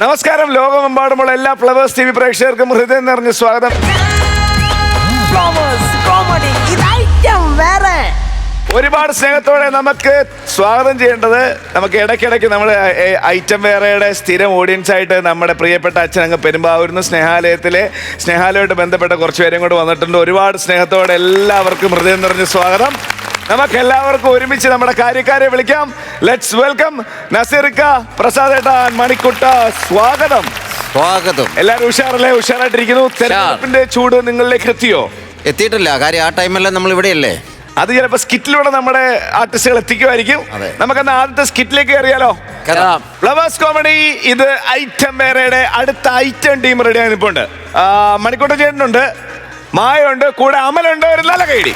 നമസ്കാരം. ലോകമെമ്പാടുമുള്ള എല്ലാ ഫ്ലവേഴ്സ് TV പ്രേക്ഷകർക്കും ഹൃദയം നിറഞ്ഞ സ്വാഗതം. ഒരുപാട് സ്നേഹത്തോടെ നമുക്ക് സ്വാഗതം ചെയ്യേണ്ടത്, നമുക്ക് ഇടയ്ക്കിടയ്ക്ക് നമ്മൾ ഐറ്റം വേറെയുടെ സ്ഥിരം ഓഡിയൻസ് ആയിട്ട് നമ്മുടെ പ്രിയപ്പെട്ട അച്ഛൻ അങ്ങ് പെരുമ്പാവൂരിന്ന് സ്നേഹാലയമായിട്ട് ബന്ധപ്പെട്ട കുറച്ച് പേരും കൂടെ വന്നിട്ടുണ്ട്. ഒരുപാട് സ്നേഹത്തോടെ എല്ലാവർക്കും ഹൃദയം നിറഞ്ഞ സ്വാഗതം. നമുക്ക് എല്ലാവർക്കും ഒരുമിച്ച് നമ്മുടെ കാര്യക്കാരെ വിളിക്കാം. ലെറ്റ്സ് വെൽക്കം നസീറിക്ക, പ്രസാദേട്ട, മണിക്കുട്ട. സ്വാഗതം. എല്ലാവരും ഉഷാറല്ലേ? ഉഷാറായിട്ടിരിക്കുന്നു. തെരഞ്ഞെടുപ്പിന്റെ ചൂട് നിങ്ങളിലേക്ക് എത്തിയിട്ടില്ല. കാര്യം ആ ടൈമെല്ലാം നമ്മൾ ഇവിടെയല്ലേ. അത് ചിലപ്പോൾ സ്കിറ്റിലൂടെ നമ്മുടെ ആർട്ടിസ്റ്റുകൾ എത്തിക്കുമായിരിക്കും. നമുക്കെന്നാ ആദ്യത്തെ സ്കിറ്റിലേക്ക് കയറിയാലോ? Flowers comedy. ഇത് ഐറ്റം വേറെയുടെ അടുത്ത ഐറ്റം ടീം റെഡി ആയി നിൽപ്പുണ്ട്. മണിക്കൂട്ട ചേട്ടനുണ്ട്, മായുണ്ട്, കൂടെ അമലുണ്ട്. ഒരു നല്ല കൈഡി.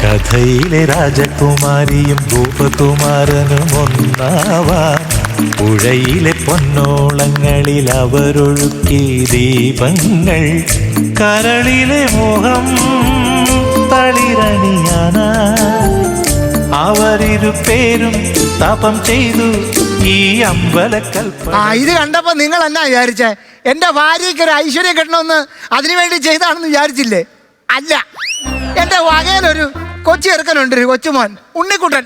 കഥയിലെ രാജകുമാരിയും ഭൂപകുമാരനും ഒന്നാവാൻ പുഴയിലെ പൊന്നോളങ്ങളിൽ അവരൊഴുക്കി ദീപങ്ങൾ കരളിലെ മോഹം തളിരണിയാന അവരിരുപേരും തപം ചെയ്തു ഈ അമ്പലക്കൽപ്പന. ഇത് കണ്ടപ്പോ നിങ്ങൾ എന്നാ വിചാരിച്ചേ? എന്റെ ഭാര്യയ്ക്ക് ഒരു ഐശ്വര്യം കിട്ടണമെന്ന് അതിനുവേണ്ടി ചെയ്താണെന്ന് വിചാരിച്ചില്ലേ? അല്ല, എന്റെ വകയിലൊരു കൊച്ചു ചെറുക്കനുണ്ട്, ഒരു കൊച്ചുമോൻ ഉണ്ണിക്കുട്ടൻ.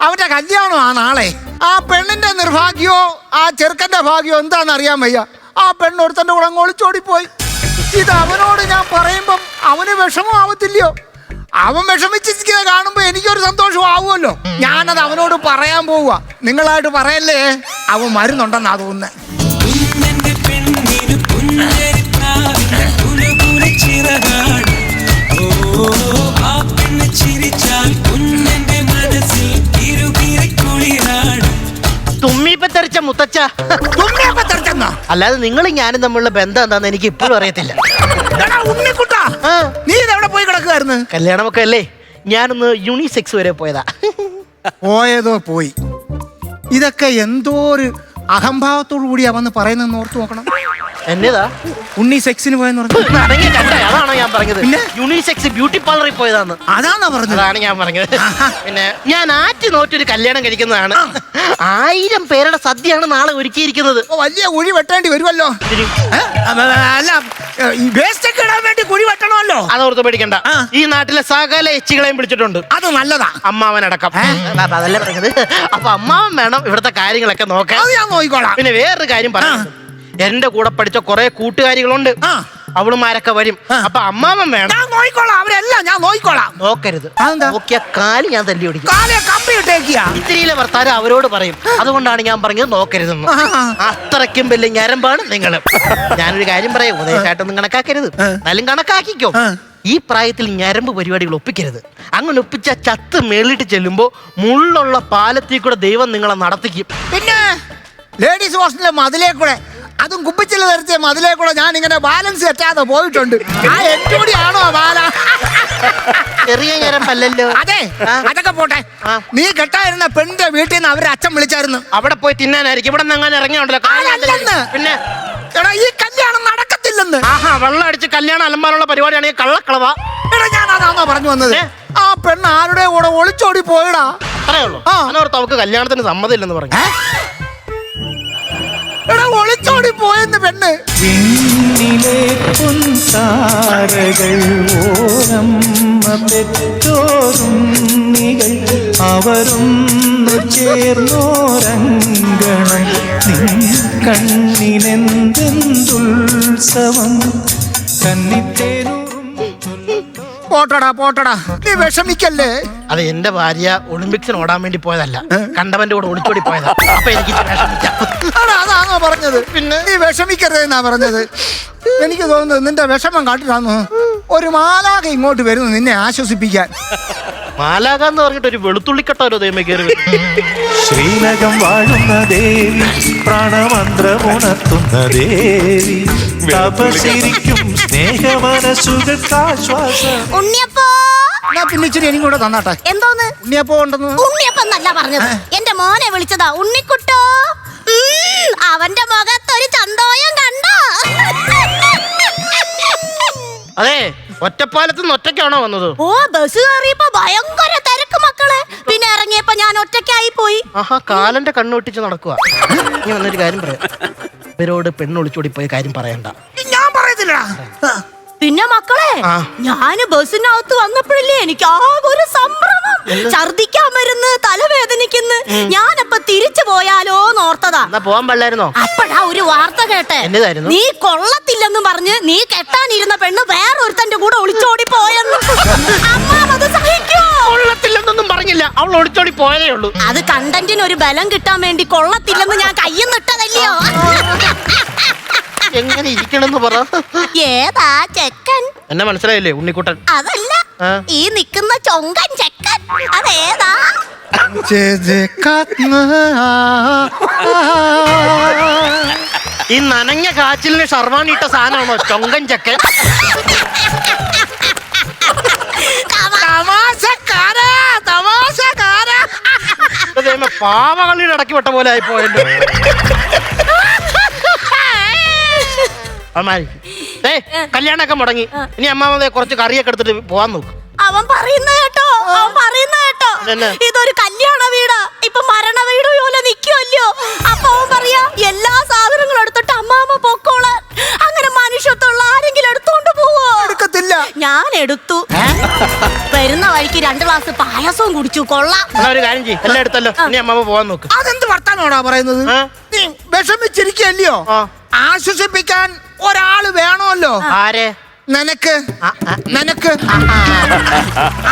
അവന്റെ കല്യാണമാണ് നാളെ. ആ പെണ്ണിന്റെ നിർഭാഗ്യോ ആ ചെറുക്കന്റെ ഭാഗ്യോ എന്താണെന്ന് അറിയാൻ വയ്യ. ആ പെണ്ണൊരുത്തന്റെ കൂടെ അങ്ങ് ഒളിച്ചോടിപ്പോയി. ഇത് അവനോട് ഞാൻ പറയുമ്പം അവന് വിഷമം ആവത്തില്ലയോ? അവൻ വിഷമിച്ചിരിക്കുന്നത് കാണുമ്പോ എനിക്കൊരു സന്തോഷം ആവുമല്ലോ. ഞാനത് അവനോട് പറയാൻ പോവുക. നിങ്ങളായിട്ട് പറയല്ലേ, അവൻ മരുന്നുണ്ടെന്നാ തോന്നുന്നത്. തുമ്മിപ്പത്തെറിച്ച മുത്തച്ഛ, അല്ലാതെ നിങ്ങളും ഞാനും തമ്മിലുള്ള ബന്ധം എന്താന്ന് എനിക്ക് ഇപ്പോഴും അറിയത്തില്ല. നീ ഇതെവിടെ പോയി കിടക്കുമായിരുന്നു? കല്യാണമൊക്കെ അല്ലേ, ഞാനൊന്ന് യൂണിസെക്സ് വരെ പോയതാ. പോയതോ പോയി. ഇതൊക്കെ എന്തോ ഒരു അഹംഭാവത്തോടു കൂടി അവന്ന് പറയുന്നെന്ന് ഓർത്തു നോക്കണം. എന്നതാ? ഉണ്ണി സെക്സിന് പോയെന്ന് പറഞ്ഞു. അതാണോ ഞാൻ പറഞ്ഞത്? യൂണിസെക്സ് ബ്യൂട്ടി പാർലറിൽ പോയതാന്ന്. അതാണോ പറഞ്ഞത്? അതാണ് ഞാൻ പറഞ്ഞത്. പിന്നെ ഞാൻ ആറ്റി നോറ്റൊരു കല്യാണം കഴിക്കുന്നതാണ്. 1000 പേരുടെ സദ്യയാണ് നാളെ ഒരുക്കിയിരിക്കുന്നത്. വലിയ കുഴി വെട്ടേണ്ടി വരുമല്ലോ. അല്ല, വേസ്റ്റ് ഒക്കെ ഇടാൻ വേണ്ടി കുഴി വെട്ടണമല്ലോ. അതോർത്ത് പേടിക്കണ്ട. ഈ നാട്ടിലെ സകല എച്ചികളെയും പിടിച്ചിട്ടുണ്ട്. അത് നല്ലതാ. അമ്മാവനടക്കം. അതല്ലേ പറഞ്ഞത്. അപ്പൊ അമ്മാവൻ വേണം ഇവിടുത്തെ കാര്യങ്ങളൊക്കെ നോക്കാൻ. അത് ഞാൻ നോക്കിക്കോളാം. പിന്നെ വേറൊരു കാര്യം പറയാം, എന്റെ കൂടെ പഠിച്ച കുറെ കൂട്ടുകാരികളുണ്ട്, അവളുമാരൊക്കെ വരും. അപ്പൊ അമ്മാവൻ വേണം. ഞാൻ നോക്കിക്കോളാം അവരെല്ലാം. ഞാൻ നോക്കിക്കോളാം. നോക്കരുത്. നോക്കിയ കാല് ഞാൻ തല്ലി ഓടിക്കും. ഇത്തിരിയിലെ ഭർത്താവ് അവരോട് പറയും. അതുകൊണ്ടാണ് ഞാൻ പറഞ്ഞത് നോക്കരുതെന്ന്. അത്രയ്ക്കും വലിയ ഞരമ്പാണ് നിങ്ങൾ. ഞാനൊരു കാര്യം പറയാം, ഉപദേശമായിട്ടൊന്നും കണക്കാക്കരുത്. എന്നാലും കണക്കാക്കിക്കോ. ഈ പ്രായത്തിൽ ഞരമ്പ് പരിപാടികൾ ഒപ്പിക്കരുത്. അങ്ങനെ ഒപ്പിച്ച ചത്ത് മേളിട്ട് ചെല്ലുമ്പോ മുള്ളുള്ള പാലത്തിൽ കൂടെ ദൈവം നിങ്ങളെ നടത്തിക്കും. പിന്നെ ലേഡീസ് ഹോസ്റ്റലിലെ മതിലേ കൂടെ, അതും കുപ്പിച്ചില് ധരിച്ച മതിലേ കൂടെ ഞാൻ ഇങ്ങനെ ബാലൻസ് തെറ്റാതെ പോയിട്ടുണ്ട്. ആ എൻകൂടിയാണോ ബാല? ചെറിയ ഞരമ്പല്ലല്ലോ. അതെ, അതൊക്കെ പോട്ടെ. നീ കെട്ടായിരുന്ന പെണ്ണിന്റെ വീട്ടിൽ നിന്ന് അവരെ അച്ഛൻ വിളിച്ചായിരുന്നു. അവിടെ പോയി തിന്നാനായിരിക്കും. ഇവിടെ നിന്ന് അങ്ങനെ ഇറങ്ങിയുണ്ടല്ലോ. പിന്നെ എടാ, ഈ കല്യാണം നടക്കത്തില്ലെന്ന്. വെള്ളം അടിച്ച് കല്യാണം അലമ്പാനുള്ള പരിപാടിയാണെങ്കിൽ കള്ളക്കളവാ. എടാ, ഞാൻ അതാണോ പറഞ്ഞു വന്നത്? ആ പെണ്ണ് ആരുടെ കൂടെ ഒളിച്ചോടി പോയടാ. അത്രേ ഉള്ളൂ. അതിനോർത്ത് അവർക്ക് കല്യാണത്തിന് സമ്മതമില്ലെന്ന് പറഞ്ഞു. എടാ, ഒളിച്ചോടി പോയെന്ന് പെണ്ണ്. പിന്നിലെ പൊൻതാരകൾ ഓരമ്മ പെറ്റോരുണ്ണികൾ അവരൊന്നു ചേർന്നോരങ്കണം നിൻ കണ്ണിനെന്തെന്തുത്സവം കന്നിത്തേനൂറും. പോട്ടടാ പോട്ടടാ, നീ വിഷമിക്കല്ലേ. അത് എന്റെ ഭാര്യ ഒളിമ്പിക്സിന് ഓടാൻ വേണ്ടി പോയതല്ല, കണ്ടവന്റെ കൂടെ ഒളിച്ചോടി പോയതാ. അപ്പൊ എനിക്ക് അതാണോ പറഞ്ഞത്? പിന്നെ നീ വിഷമിക്കരുതെന്നാ പറഞ്ഞത്. എനിക്ക് തോന്നുന്നത് നിന്റെ വിഷമം കാട്ടിട്ടാന്ന് ഒരു മാലാക ഇങ്ങോട്ട് വരുന്നു നിന്നെ ആശ്വസിപ്പിക്കാൻ. മാലാകാന്ന് പറഞ്ഞിട്ട് ഒരു വെളുത്തുള്ളിക്കട്ടോ ദൈവമേ കയറി. ശ്രീലകം വാഴുന്ന ദേവി, പ്രാണമന്ത്രമുണർത്തുന്ന ദേവി, തപശിരിക്കും സ്നേഹമനസുഖാശ്വാസം. പിന്നെ ഇച്ചിരി എനിക്കും കൂടെ തന്നാട്ടെ. എന്തോന്ന് ഉണ്ണിയപ്പോ ഉണ്ടെന്ന്? ഉണ്ണിയപ്പന്നല്ല പറഞ്ഞത്, എന്റെ മോനെ വിളിച്ചതാ. ഉണ്ണിക്കുട്ടോ, അവന്റെ മുഖത്തൊരു ചന്തോയം കണ്ടോ? അതെ, ഒറ്റപ്പാലത്ത് നിന്ന് ഒറ്റയ്ക്കാണോ വന്നത്? ഓ, ബസ് കയറിയപ്പോ ഭയങ്കര തിരക്ക് മക്കളെ. പിന്നെ ഇറങ്ങിയപ്പോ ഞാൻ ഒറ്റയ്ക്കായി പോയി. ആഹാ, കാലന്റെ കണ്ണൊട്ടിച്ച് നടക്കുക. ഞാൻ വന്നൊരു കാര്യം പറയാം, ഇവരോട് പെണ്ണൊളിച്ചോടി പോയ കാര്യം പറയണ്ട. ഞാൻ പറയത്തില്ലടാ. പിന്നെ മക്കളെ, ഞാന് ബസ്സിനകത്ത് വന്നപ്പോഴല്ലേ എനിക്ക് ആകെ ഒരു സംഭ്രമം. ഛർദിക്കാൻ വരുന്നു, തലവേദനിക്കുന്നു. ഞാനപ്പൊ തിരിച്ചു പോയാലോ ഓർത്തതാ. എന്നാ പോവാൻ പാടില്ലായിരുന്നോ? അപ്പഴാ ഒരു വാർത്ത കേട്ടെ. എന്നതായിരുന്നു? നീ കൊള്ളത്തില്ലെന്ന് പറഞ്ഞ് നീ കെട്ടാനിരുന്ന പെണ്ണ് വേറൊരുത്തന്റെ കൂടെ ഒളിച്ചോടി പോയെന്ന്. അമ്മാവത് സഹിക്കോ? കൊള്ളത്തില്ലെന്നൊന്നും പറഞ്ഞില്ല, അവൾ ഒളിച്ചോടി പോയതേ ഉള്ളൂ. അത് കണ്ടന്റിന് ഒരു ബലം കിട്ടാൻ വേണ്ടി കൊള്ളത്തില്ലെന്ന് ഞാൻ കയ്യിൽ നിട്ടതല്ലയോ. എങ്ങനെ ഇരിക്കണെന്ന് പറ. ഏതാ ചെക്കൻ? എന്നെ മനസ്സിലായില്ലേ? ഉണ്ണിക്കുട്ടൻ. അതല്ല, ഈ നിക്കുന്ന ചൊങ്കൻ ചെക്കൻ അതേതാ? ഈ നനഞ്ഞ കാച്ചിലിന് ഷർവാണിട്ട സാധനമാണോ ചൊങ്കൻ ചക്കൻ? പാവകളിയുടെ ഇടയ്ക്ക് വിട്ട പോലെ ആയി പോയല്ലോ. കല്യാണമൊക്കെ മുടങ്ങി, ഇനി അമ്മാവതെ കുറച്ച് കറിയൊക്കെ എടുത്തിട്ട് പോവാൻ നോക്ക്. അവൻ പറയുന്ന കേട്ടോ, അവൻ പറയുന്ന കേട്ടോ, ഇതൊരു കല്യാണ വീടാ, ഇപ്പൊ മരണ വീട് പോലെ നിക്കുമല്ലോ. അപ്പൊ അവൻ പറയാ എല്ലാ സാധനങ്ങളും എടുത്തിട്ട് അമ്മാമ്മ പൊക്കോളാൻ. അങ്ങനെ മനുഷ്യത്തുള്ള ആരെങ്കിലും എടുത്തോണ്ട് പോവോ? എടുക്കത്തില്ല. ഞാൻ എടുത്തു. വരുന്ന വഴിക്ക് 2 ഗ്ലാസ് പായസവും കുടിച്ചു. കൊള്ളാം. ഒരു കാര്യം ചെയ്യും, എല്ലാം എടുത്തല്ലോ, ഇനി അമ്മാമ്മ പോവാൻ നോക്ക്. അതെന്ത് വർത്താനോടാ പറയുന്നത്? നീ വിഷമിച്ചിരിക്കല്ലയോ, ആശ്വസിപ്പിക്കാൻ ഒരാള് വേണമല്ലോ. ആരെ? നിനക്ക്. നിനക്ക്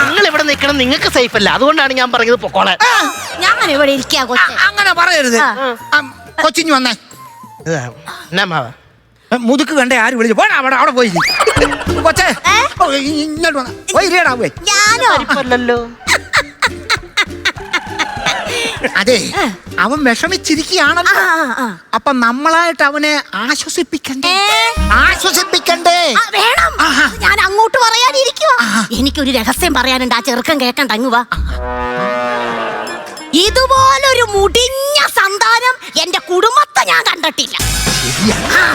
നിങ്ങൾ ഇവിടെ നിൽക്കണം, നിങ്ങൾക്ക് സേഫ് അല്ല, അതുകൊണ്ടാണ് ഞാൻ പറഞ്ഞത് പൊക്കോളാൻ. ഞാൻ ഇവിടെ ഇരിക്കാ കൊച്ചേ. അങ്ങനെ പറയരുത്. കൊച്ചിഞ്ഞു വന്നേ. എന്നാ മാവ മുതുക്ക് കണ്ടേ ആര് വിളിച്ചു? പോടാ, അവിടെ പോയി കൊച്ചേ. ഇങ്ങോട്ട് വന്ന പോയി ഇരിയടാ പോയി. ഞാനോ? അല്ലല്ലോ. അതെ, അവൻ വിഷമിച്ചിരിക്കുകയാണല്ലോ. അപ്പൊ നമ്മളായിട്ട് അവനെ ആശ്വസിപ്പിക്കണ്ടേ? ആശ്വസിപ്പിക്കണ്ടേ? വേണം. ഞാൻ അങ്ങോട്ട് പറയാനിരിക്കുവാ. എനിക്കൊരു രഹസ്യം പറയാനുണ്ട്, ആ ചെറുക്കൻ കേക്കണ്ട. അങ്ങ് വാ. ഇതുപോലൊരു മുടിഞ്ഞ സന്താനം എന്റെ കുടുംബത്തെ ഞാൻ കണ്ടിട്ടില്ല.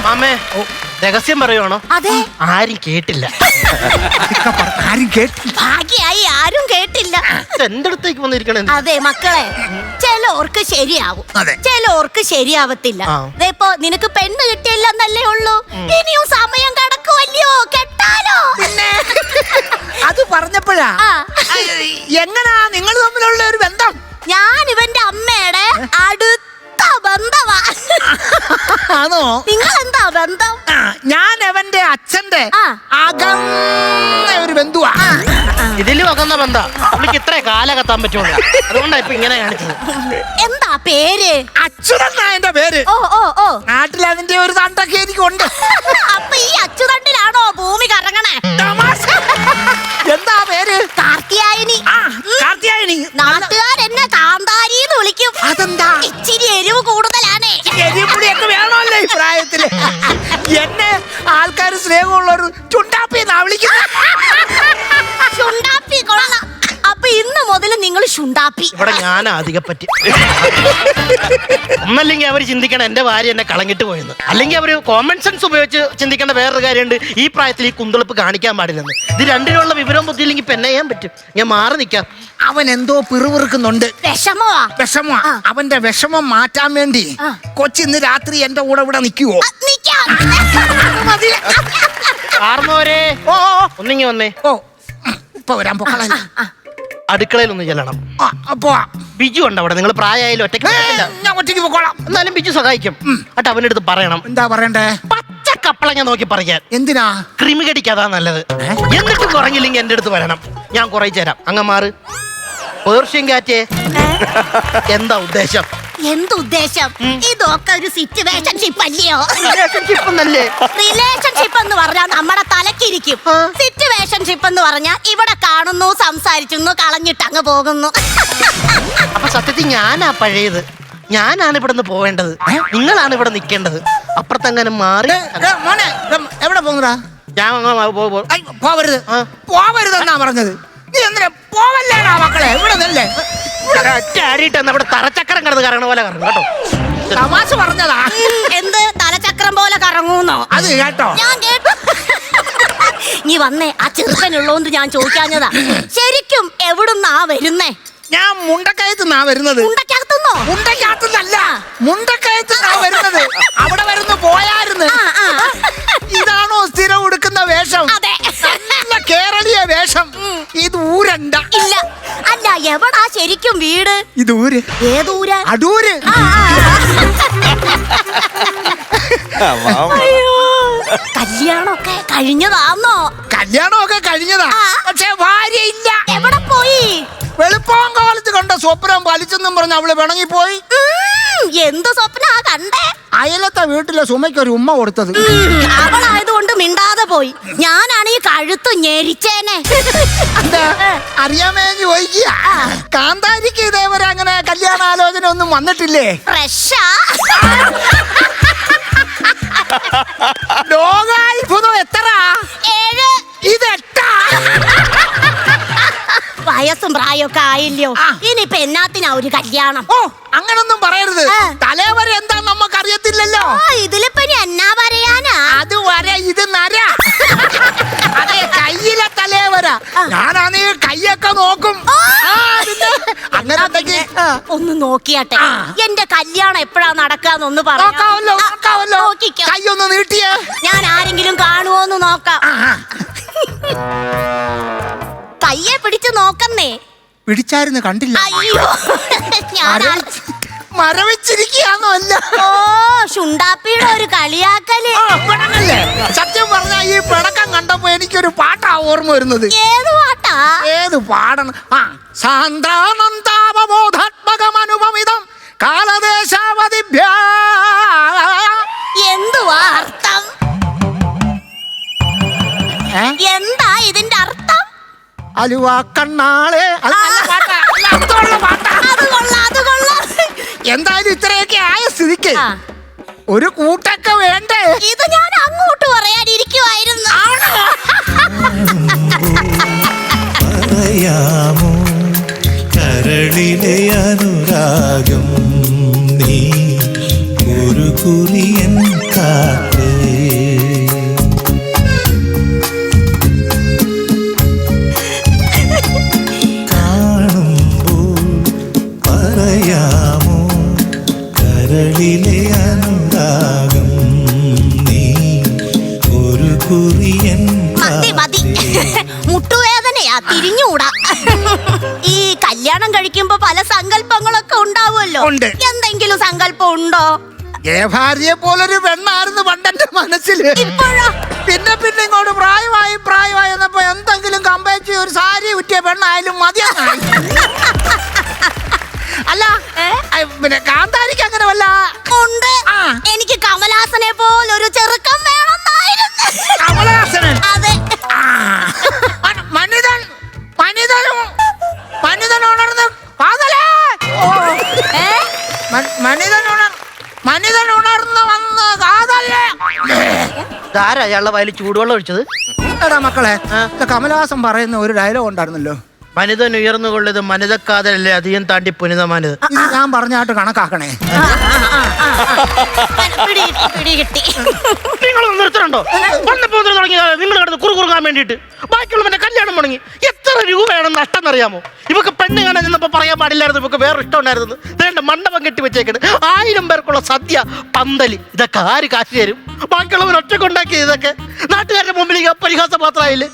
മാമേ, രഹസ്യം പറയുവാണോ? അതെ. ആരും കേട്ടില്ല. ആരും കേട്ടില്ല. ഭാഗ്യായി, ആരും കേട്ടില്ല. എന്റെ അടുത്തേക്ക് വന്നിരിക്കണേ. അതെ മക്കളെ, ചിലവർക്ക് ശരിയാവും, ചിലവർക്ക് ശരിയാവത്തില്ല. ഇപ്പൊ നിനക്ക് പെണ്ണ് കിട്ടിയില്ലെന്നല്ലേ ഉള്ളൂ, ഇനിയും സമയം കിടക്കുമല്ലയോ, കെട്ടാലോ. പിന്നെ അത് പറഞ്ഞപ്പോഴാ എങ്ങനാ നിങ്ങൾ തമ്മിലുള്ള ഒരു ബന്ധം? ഞാൻ ഇവന്റെ അമ്മയുടെ അടുത്ത ബന്ധവാ. ആണോ? നിങ്ങൾ എന്താ ബന്ധം? ഞാൻ അവന്റെ അച്ഛന്റെ അകന്ന ഒരു ബന്ധുവാ. ഇതിലും അകന്ന ബന്ധ പുള്ളിക്ക് ഇത്രേ കാലകത്താൻ പറ്റുള്ളൂ, അതുകൊണ്ടാ ഇപ്പൊ ഇങ്ങനെ കാണിച്ചത്. എന്താ പേര്? അച്യുതൻ എന്റെ പേര്. ഓ ഓ ഓ, നാട്ടിൽ അതിന്റെ ഒരു തണ്ടൊക്കെ എനിക്കുണ്ട്. അപ്പൊ ഈ അച്യുതണ്ടിലാണോ ഭൂമി കറങ്ങണേ? എന്താ പേര്? കാർത്തിയായനി. കാർത്തിയായനി. നാട്ടുകാരെന്നെ കാന്താരിന്ന് വിളിക്കും. അതെന്താ? ഇച്ചിരി എരിവ് കൂടുതലാണ്. എരിപുളിയൊക്കെ വേണമല്ലോ ഈ പ്രായത്തില്. എന്നെ ആൾക്കാർ സ്നേഹമുള്ളൊരു ചുണ്ടാപ്പി എന്നാ വിളിക്കുന്നത്. ശുണ്ടാപ്പി കൊള്ളാം. അപ്പൊ ഇന്ന് മുതൽ നിങ്ങൾ ശുണ്ടാപ്പി. ഇവിടെ ഞാനാ അധികപ്പറ്റി. ഒന്നല്ലെങ്കിൽ അവർ ചിന്തിക്കണം എന്റെ ഭാര്യ എന്നെ കളഞ്ഞിട്ട് പോയെന്ന്, അല്ലെങ്കിൽ അവര് കോമൺ സെൻസ് ഉപയോഗിച്ച് ചിന്തിക്കേണ്ട വേറൊരു കാര്യമുണ്ട്, ഈ പ്രായത്തിൽ ഈ കുന്തളിപ്പ് കാണിക്കാൻ പാടില്ലെന്ന്. ഇത് രണ്ടിനുള്ള വിവരം ബുദ്ധി ഇല്ലെങ്കിൽ ഇപ്പൊ എന്നെ ചെയ്യാൻ പറ്റും? ഞാൻ മാറി നിൽക്കാം. അവൻ എന്തോ പിറുപിറുക്കുന്നുണ്ട്. വിഷമോ? അവന്റെ വിഷമം മാറ്റാൻ വേണ്ടി കൊച്ചിന്ന് രാത്രി എന്റെ കൂടെ ഇവിടെ നിൽക്കുവോ? ആർന്നോരേ, ഒന്നിങ്ങി വന്നേ. ഓ, ഇപ്പൊ വരാൻ പോക്കള. അടുക്കളയിൽ ഒന്ന് ചെല്ലണം. ബിജു ഉണ്ട് അവിടെ, നിങ്ങൾ പ്രായമായാലും ഒറ്റയ്ക്ക് ഞാൻ ഒറ്റയ്ക്ക് പോക്കോളാം. എന്നാലും ബിജു സഹായിക്കും. എന്നിട്ട് അവൻ്റെ അടുത്ത് പറയണം, എന്താ പറയണ്ടേ? പച്ചക്കപ്പളങ്ങ നോക്കി പറയാൻ. എന്തിനാ? ക്രിമി കടിക്കാതാ നല്ലത്. എന്നിട്ട് കുറഞ്ഞില്ലെങ്കിൽ എന്റെ അടുത്ത് വരണം, ഞാൻ കുറയിച്ചു തരാം. അങ്ങ് മാറ്. പേർഷ്യൻ കാറ്റേ, എന്താ ഉദ്ദേശം? എന്തുദ്ദേശം? ഇതൊക്കെ ഒരു സിറ്റുവേഷൻഷിപ്പ് അല്ലയോ? റിലേഷൻഷിപ്പ് എന്ന് പറഞ്ഞാൽ നമ്മുടെ തലക്കിരിക്കും. സിറ്റുവേഷൻഷിപ്പ് എന്ന് പറഞ്ഞാൽ ഇവിടെ കാണുന്നു, സംസാരിക്കുന്നു, കളഞ്ഞിട്ട് അങ്ങ് പോകുന്നു. അപ്പൊ സത്യത്തിൽ ഞാനാ പഴയത്, ഞാനാണ് ഇവിടെ നിന്ന് പോവേണ്ടത്, നിങ്ങളാണ് ഇവിടെ നിൽക്കേണ്ടത്. അപ്പുറത്തെങ്ങനെ മാറി. മോനെ എവിടെ പോകുന്നടാ? ഞാൻ പോവരുത്, പോവരുതെന്നാ പറഞ്ഞത്. നീ എന്തിനാ പോവല്ലേടാ മക്കളെ? ഇവിടെ നില്ലേ. ഇവിടെ തറച്ചക്രം കിടന്ന് കറങ്ങണ പോലെ കറങ്ങും കേട്ടോ. തമാശ പറഞ്ഞതാ. എന്ത് തലചക്രം പോലെ കറങ്ങൂന്നോ? അത് കേട്ടോ. ഞാൻ കേട്ടു. നീ വന്നേ, ആ ചെറുക്കനുള്ളോണ്ട് ഞാൻ ചോദിക്കാഞ്ഞതാ. ശരിക്കും എവിടുന്നാ വരുന്നേ? ഞാൻ മുണ്ടക്കയത്തുനിന്നാ വരുന്നത്. മുണ്ടക്കകത്ത് ആന്നോ? മുണ്ടക്കകത്തുനിന്നല്ല, മുണ്ടക്കയത്തുനിന്നാ വരുന്നത്. അവിടെ വരുന്നു പോയായിരുന്നു. ഇതാണോ സ്ഥിരം ഉടുക്കുന്ന വേഷം? അതെ. നല്ല കേരളീയ വേഷം. ഇത് ഊരണ്ട. ഇല്ല. അല്ല, എവിടാ ശരിക്കും വീട്? ഇത് ഊര്. ഏതൂര്? അടൂര്. അയ്യോ, കല്യാണമൊക്കെ കഴിഞ്ഞതാന്നോ? കല്യാണമൊക്കെ കഴിഞ്ഞതാ, പക്ഷെ ഭാര്യ ഇല്ല. എവിടെ പോയി? വെളുപ്പം കാലത്ത് കണ്ട സ്വപ്നം വലിച്ചെന്നും പറഞ്ഞ് അവള് പിണങ്ങിപ്പോയി. എന്ത് സ്വപ്നാ കണ്ടേ? അയലത്തെ വീട്ടിലെ സുമയ്ക്ക് ഒരു ഉമ്മ കൊടുത്തത്. അവളായതുകൊണ്ട് മിണ്ടാതെ പോയി. ഞാനാണ് ഈ കഴുത്ത് ഞെരിച്ചേനെ. എന്താ അറിയാമേ ചോദിക്കുക? കാന്താരിക്ക് ഇതേവരെ അങ്ങനെ കല്യാണാലോചന ഒന്നും വന്നിട്ടില്ലേ? ഫ്രഷാ. ലോകാത്ഭുതം എത്ര? 7. ഇത് 8. വയസ്സും പ്രായമൊക്കെ ആയില്ലയോ? ഇനിയിപ്പൊ എന്നാത്തിനാ ഒരു കല്യാണം? ഓ, അങ്ങനൊന്നും പറയരുത്. തലേവരെ എന്താ നമ്മക്കറിയത്തില്ലല്ലോ. ഇതിലിപ്പൊ ഇനി എന്നാ പറയാനാ? അത് വരെ ഇത് നര. അതെ, കയ്യിലെ തലേവര. ഞാനാണ് കയ്യൊക്കെ നോക്കും. അങ്ങനെ ഉണ്ടെങ്കിൽ ഒന്ന് നോക്കിയാട്ടെ. എന്റെ കല്യാണം എപ്പോഴാ നടക്കാന്നൊന്ന് പറയാം. നോക്കിക്കോ. കൈയൊന്ന് നീട്ടിയേ. ഞാൻ ആരെങ്കിലും കാണുവോന്ന് നോക്കാം. കയ്യെ പിടിച്ച് നോക്കുന്നേ. പിടിച്ചായിരുന്നു, കണ്ടില്ല. അയ്യോ, ഞാൻ മരവിച്ചിരിക്കുകയാണോ? അല്ല. ഓ, ശുണ്ടാപ്പിയുടെ ഒരു കളിയാക്കല്. പിണങ്ങല്ലേ? സത്യം പറഞ്ഞാ ഈ പിണക്കം കണ്ടപ്പോ എനിക്കൊരു പാട്ടാ ഓർമ്മ വരുന്നത്. ഏത് പാട്ടാ? ഏത് പാടണം? സാന്ദ്രാനന്താവബോധാത്മകമനുപമിതം കാലദേശാവതിഭ്യ. എന്തുവാ അർത്ഥം? എന്താ ഇതിന്റെ അർത്ഥം? അലുവ കണ്ണാളെ. അത് നല്ല പാട്ടാ, നല്ല അർത്ഥമുള്ള പാട്ടാ. അത് കൊള്ളാം, അത് കൊള്ളാം. എന്തായാലും ഇത്രയൊക്കെ ആയ സ്ഥിതിക്ക് ഒരു കൂട്ടൊക്കെ വേണ്ടേ? ഇത് ഞാൻ അങ്ങോട്ട് പറയാനിരിക്കുവായിരുന്നു. പറയാമോ കരളിലെ അനുരാഗം നീ ഒരു കുറിയൻ കാറ്റേ. കാണുമ്പോൾ പറയാമോ കരളിലെ അനുരാഗം നീ ഒരു കുറിയൻ മതി മതി, മുട്ടുവേദനയാ, തിരിഞ്ഞൂടാ. ഈ കല്യാണം കഴിക്കുമ്പോ പല സങ്കല്പങ്ങളൊക്കെ ഉണ്ടാവുമല്ലോ. ഉണ്ട്. എന്തെങ്കിലും സങ്കല്പം ഉണ്ടോ? ഭാര്യയെ പോലൊരു പെണ്ണായിരുന്നു പണ്ടെന്റെ മനസ്സില്. ഇപ്പോഴോ? പിന്നെ ഇങ്ങോട്ട് പ്രായമായി എന്നപ്പോ എന്തെങ്കിലും കമ്പയച്ച് ഒരു സാരി ഉറ്റിയ പെണ്ണായാലും മതിയായി. അല്ല, പിന്നെ കാന്താരിക്ക് അങ്ങനെ വല്ല ഉണ്ട്. എനിക്ക് കമലാസനെ പോലൊരു ചെറുക്കം വേണമെന്നായിരുന്നു. കമലഹാസനൻ? അതെ. മനിതൻ ഉണർന്ന് കാതലേ. മനിതൻ ഉണർന്ന് വന്ന് കാതലേ. ഇതാരാ അയാളുടെ വയലിൽ ചൂടുവെള്ളം ഒഴിച്ചത്? എടാ മക്കളെ, കമലഹാസൻ പറയുന്ന ഒരു ഡയലോഗ് ഉണ്ടായിരുന്നല്ലോ. മനിതൻ ഉയർന്നുകൊള്ളത് മനിതക്കാതലല്ലേ അധികം താണ്ടി പുനിതമാനത്. ഇത് ഞാൻ പറഞ്ഞായിട്ട് കണക്കാക്കണേ. പിടികിട്ടി. നിങ്ങൾ നിർത്തണുണ്ടോ? വന്നപ്പോ തുടങ്ങിയ നിങ്ങൾ കിടന്ന് കുറുകുറുക്കാൻ വേണ്ടിയിട്ട് ബാക്കിയുള്ളവന്റെ കല്യാണം മുടങ്ങി. എത്ര രൂപയാണ് നഷ്ടം എന്നറിയാമോ? ഇവക്ക് പെണ്ണ് കാണാൻ ചെന്നപ്പോ പറയാൻ പാടില്ലായിരുന്നു, ഇവക്ക് വേറെ ഇഷ്ടം ഉണ്ടായിരുന്നു. വേണ്ട മണ്ഡപം കെട്ടി വെച്ചേക്കണ്. 1000 പേർക്കുള്ള സദ്യ, പന്തല്, ഇതൊക്കെ ആര് കാശ് തരും? ബാക്കിയുള്ളവർ ഒറ്റക്കൊണ്ടാക്കിയത് ഇതൊക്കെ നാട്ടുകാരുടെ മുമ്പിൽ പരിഹാസപാത്രമായില്ലേ?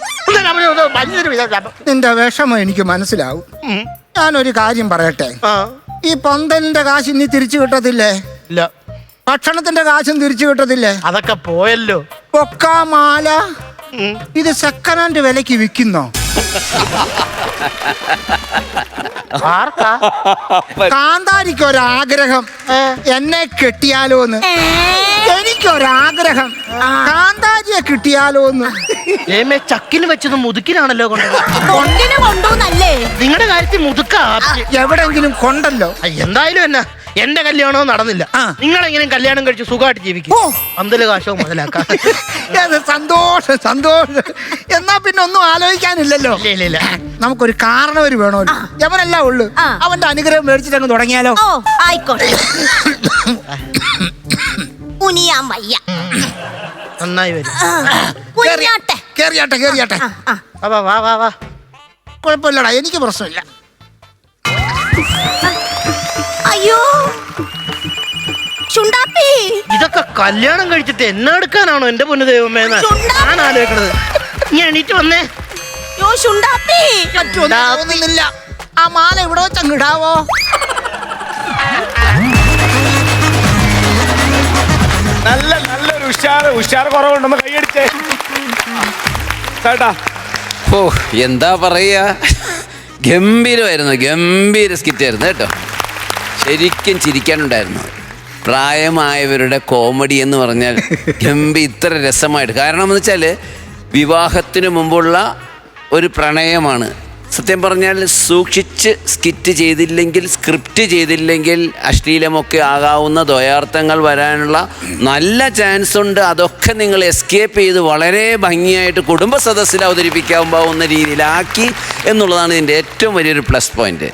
നിന്റെ വിഷമം എനിക്ക് മനസ്സിലാവും. ഞാനൊരു കാര്യം പറയട്ടെ. ഈ പന്തലിന്റെ കാശ് ഇനി തിരിച്ചു കിട്ടത്തില്ലേ? ഇല്ല. ഭക്ഷണത്തിന്റെ കാശും തിരിച്ചു കിട്ടത്തില്ലേ? അതൊക്കെ പോയല്ലോ. പൊക്കാമാല ഇത് സെക്കൻഡ് ഹാൻഡ് വിലക്ക് വിൽക്കുന്നോ? ആർക്കാ? കാന്താരിക്കൊരാഗ്രഹം എന്നെ കെട്ടിയാലോന്ന്. എനിക്കൊരാഗ്രഹം കാന്താരിയെ കിട്ടിയാലോന്ന്. ചക്കിന് വെച്ചത് മുതുക്കിനാണല്ലോ കൊണ്ടത്. കൊണ്ടുവന്നല്ലേ? നിങ്ങളുടെ കാര്യത്തിൽ മുതുക്ക എവിടെങ്കിലും കൊണ്ടല്ലോ. എന്തായാലും എന്നാ എന്റെ കല്യാണവും നടന്നില്ല. നിങ്ങളെങ്കിലും കല്യാണം കഴിച്ച് സുഖമായിട്ട് ജീവിക്കും. പന്തല് കാശവും മുതലാക്കാം. സന്തോഷം സന്തോഷം. എന്നാ പിന്നെ ഒന്നും ആലോചിക്കാനില്ലല്ലോ. ഇല്ല. നമുക്കൊരു കാരണവര് വേണമല്ലോ. എവനല്ല ഉള്ളു. അവന്റെ അനുഗ്രഹം മേടിച്ചിട്ട് അങ്ങ് തുടങ്ങിയാലോ? ഓ, ആയിക്കോട്ടെ. കുനിയാൻ വയ്യ. നന്നായി വരും. കേറിയാട്ടെ. വാ. കുഴപ്പമില്ലടാ, എനിക്ക് പ്രശ്നമില്ല. അയ്യോ ചുണ്ടാപ്പി, ഇതൊക്കെ കല്യാണം കഴിച്ചിട്ട് എന്നെ എടുക്കാനാണോ എന്റെ പൊന്നു ദൈവമേന്ന് ഞാൻ ആലോചിക്കണത്. ഞാൻ എണീറ്റ് വന്നേ. യോ ചുണ്ടാപ്പി. പറ്റുമെന്ന് തോന്നുന്നില്ല. ആ മാല ഇവിടെ വെച്ചങ്ങിടാവോ? നല്ലൊരു ഉഷാറ് കുറവുണ്ടെന്ന് കൈയടിച്ചേ ചേട്ടാ. ഓ എന്താ പറയുക, ഗംഭീര സ്കിറ്റായിരുന്നു കേട്ടോ. ശരിക്കും ചിരിക്കാനുണ്ടായിരുന്നു. പ്രായമായവരുടെ കോമഡി എന്ന് പറഞ്ഞാൽ ഇത്ര രസമായിട്ട്. കാരണം എന്ന് വെച്ചാൽ വിവാഹത്തിന് മുമ്പുള്ള ഒരു പ്രണയമാണ്. സത്യം പറഞ്ഞാൽ സൂക്ഷിച്ച് സ്കിറ്റ് ചെയ്തില്ലെങ്കിൽ, സ്ക്രിപ്റ്റ് ചെയ്തില്ലെങ്കിൽ അശ്ലീലമൊക്കെ ആകാവുന്ന ദ്വയാർത്ഥങ്ങൾ വരാനുള്ള നല്ല ചാൻസ് ഉണ്ട്. അതൊക്കെ നിങ്ങൾ എസ്കേപ്പ് ചെയ്ത് വളരെ ഭംഗിയായിട്ട് കുടുംബ സദസ്സിൽ അവതരിപ്പിക്കാവുന്ന രീതിയിലാക്കി എന്നുള്ളതാണ് ഇതിൻ്റെ ഏറ്റവും വലിയൊരു പ്ലസ് പോയിന്റ്.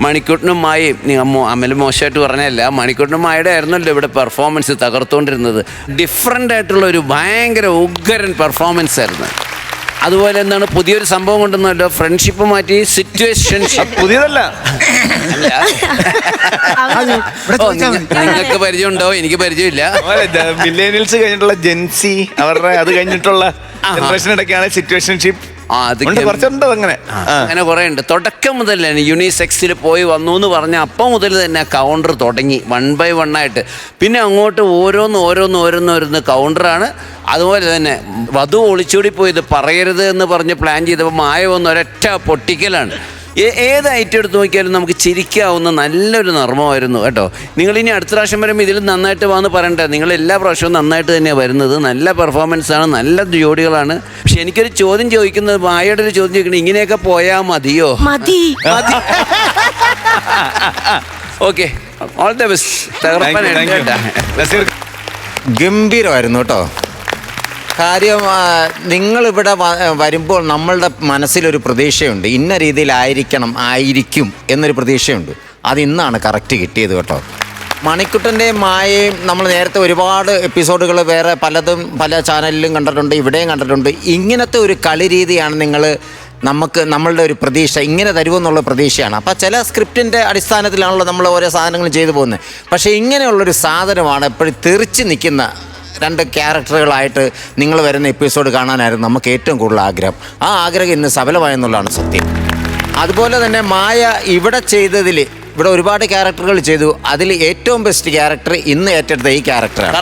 മണിക്കൂട്ടിനും മായയും അമൽ മോശമായിട്ട് പറഞ്ഞല്ല, മണിക്കൂട്ടിനും മായയുടെ ആയിരുന്നല്ലോ ഇവിടെ പെർഫോമൻസ് തകർത്തുകൊണ്ടിരുന്നത്. ഡിഫറെൻ്റ് ആയിട്ടുള്ള ഒരു ഭയങ്കര ഉഗ്രൻ പെർഫോമൻസ് ആയിരുന്നു. അതുപോലെ എന്താണ് പുതിയൊരു സംഭവം കൊണ്ടുവന്നല്ലോ, ഫ്രണ്ട്ഷിപ്പ് മാറ്റി സിറ്റുവേഷൻഷിപ്പ്. പുതിയതല്ല, നിങ്ങൾക്ക് പരിചയമുണ്ടോ? എനിക്ക് പരിചയമില്ല. മില്ലേനിയൽസ് കഴിഞ്ഞിട്ടുള്ള ജെൻസി അവരുടെ അത് കഴിഞ്ഞിട്ടുള്ള ജനറേഷൻ ഇടയ്ക്കാണ് സിറ്റുവേഷൻഷിപ്പ്. അങ്ങനെ കുറെ ഉണ്ട്. തുടക്കം മുതൽ തന്നെ യൂണിസെക്സിൽ പോയി വന്നു എന്ന് പറഞ്ഞ അപ്പം മുതൽ തന്നെ കൗണ്ടർ തുടങ്ങി 1 by 1 ആയിട്ട്. പിന്നെ അങ്ങോട്ട് ഓരോന്ന് കൗണ്ടറാണ്. അതുപോലെ തന്നെ വധു ഒളിച്ചോടി പോയത് പറയരുത് എന്ന് പറഞ്ഞ് പ്ലാൻ ചെയ്തപ്പോൾ മായ വന്ന് ഒരൊറ്റ പൊട്ടിക്കലാണ്. ഏത് ഐറ്റം എടുത്ത് നോക്കിയാലും നമുക്ക് ചിരിക്കാവുന്ന നല്ലൊരു നർമ്മമായിരുന്നു കേട്ടോ. നിങ്ങളിനി അടുത്ത പ്രാവശ്യം വരുമ്പോൾ ഇതിൽ നന്നായിട്ട് വന്ന് പറയണ്ടേ. നിങ്ങൾ എല്ലാ പ്രാവശ്യവും നന്നായിട്ട് തന്നെയാണ് വരുന്നത്. നല്ല പെർഫോമൻസാണ്, നല്ല ജോഡികളാണ്. പക്ഷെ എനിക്കൊരു ചോദ്യം ചോദിക്കുന്നത്, മായയുടെ ഒരു ചോദ്യം ചോദിക്കുന്നത്, ഇങ്ങനെയൊക്കെ പോയാൽ മതിയോ? മതി. Okay, all the best. ഗംഭീരമായിരുന്നു കേട്ടോ. കാര്യം നിങ്ങളിവിടെ വരുമ്പോൾ നമ്മളുടെ മനസ്സിലൊരു പ്രതീക്ഷയുണ്ട്, ഇന്ന രീതിയിലായിരിക്കും എന്നൊരു പ്രതീക്ഷയുണ്ട്. അത് ഇന്നാണ് കറക്റ്റ് കിട്ടിയത് കേട്ടോ. മണിക്കുട്ടൻ്റെയും മായയും നമ്മൾ നേരത്തെ ഒരുപാട് എപ്പിസോഡുകൾ വേറെ പലതും പല ചാനലിലും കണ്ടിട്ടുണ്ട്, ഇവിടെയും കണ്ടിട്ടുണ്ട്. ഇങ്ങനത്തെ ഒരു കളി രീതിയാണ് നമ്മളുടെ ഒരു പ്രതീക്ഷ, ഇങ്ങനെ തരുമെന്നുള്ള പ്രതീക്ഷയാണ്. അപ്പോൾ ചില സ്ക്രിപ്റ്റിൻ്റെ അടിസ്ഥാനത്തിലാണല്ലോ നമ്മൾ ഓരോ സാധനങ്ങളും ചെയ്തു പോകുന്നത്. പക്ഷേ ഇങ്ങനെയുള്ളൊരു സാധനമാണ് എപ്പോഴും തെറിച്ച് നിൽക്കുന്ന 2 ക്യാരക്ടറുകളായിട്ട് നിങ്ങൾ വരുന്ന എപ്പിസോഡ് കാണാനായിരുന്നു നമുക്ക് ഏറ്റവും കൂടുതൽ ആഗ്രഹം. ആ ആഗ്രഹം ഇന്ന് സഫലമായെന്നുള്ളതാണ് സത്യം. അതുപോലെ തന്നെ മായ ഇവിടെ ചെയ്തതിൽ, ഇവിടെ ഒരുപാട് ക്യാരക്ടറുകൾ ചെയ്തു, അതിൽ ഏറ്റവും ബെസ്റ്റ് ക്യാരക്ടർ ഇന്ന് ഏറ്റെടുത്ത ഈ ക്യാരക്ടറാണ്.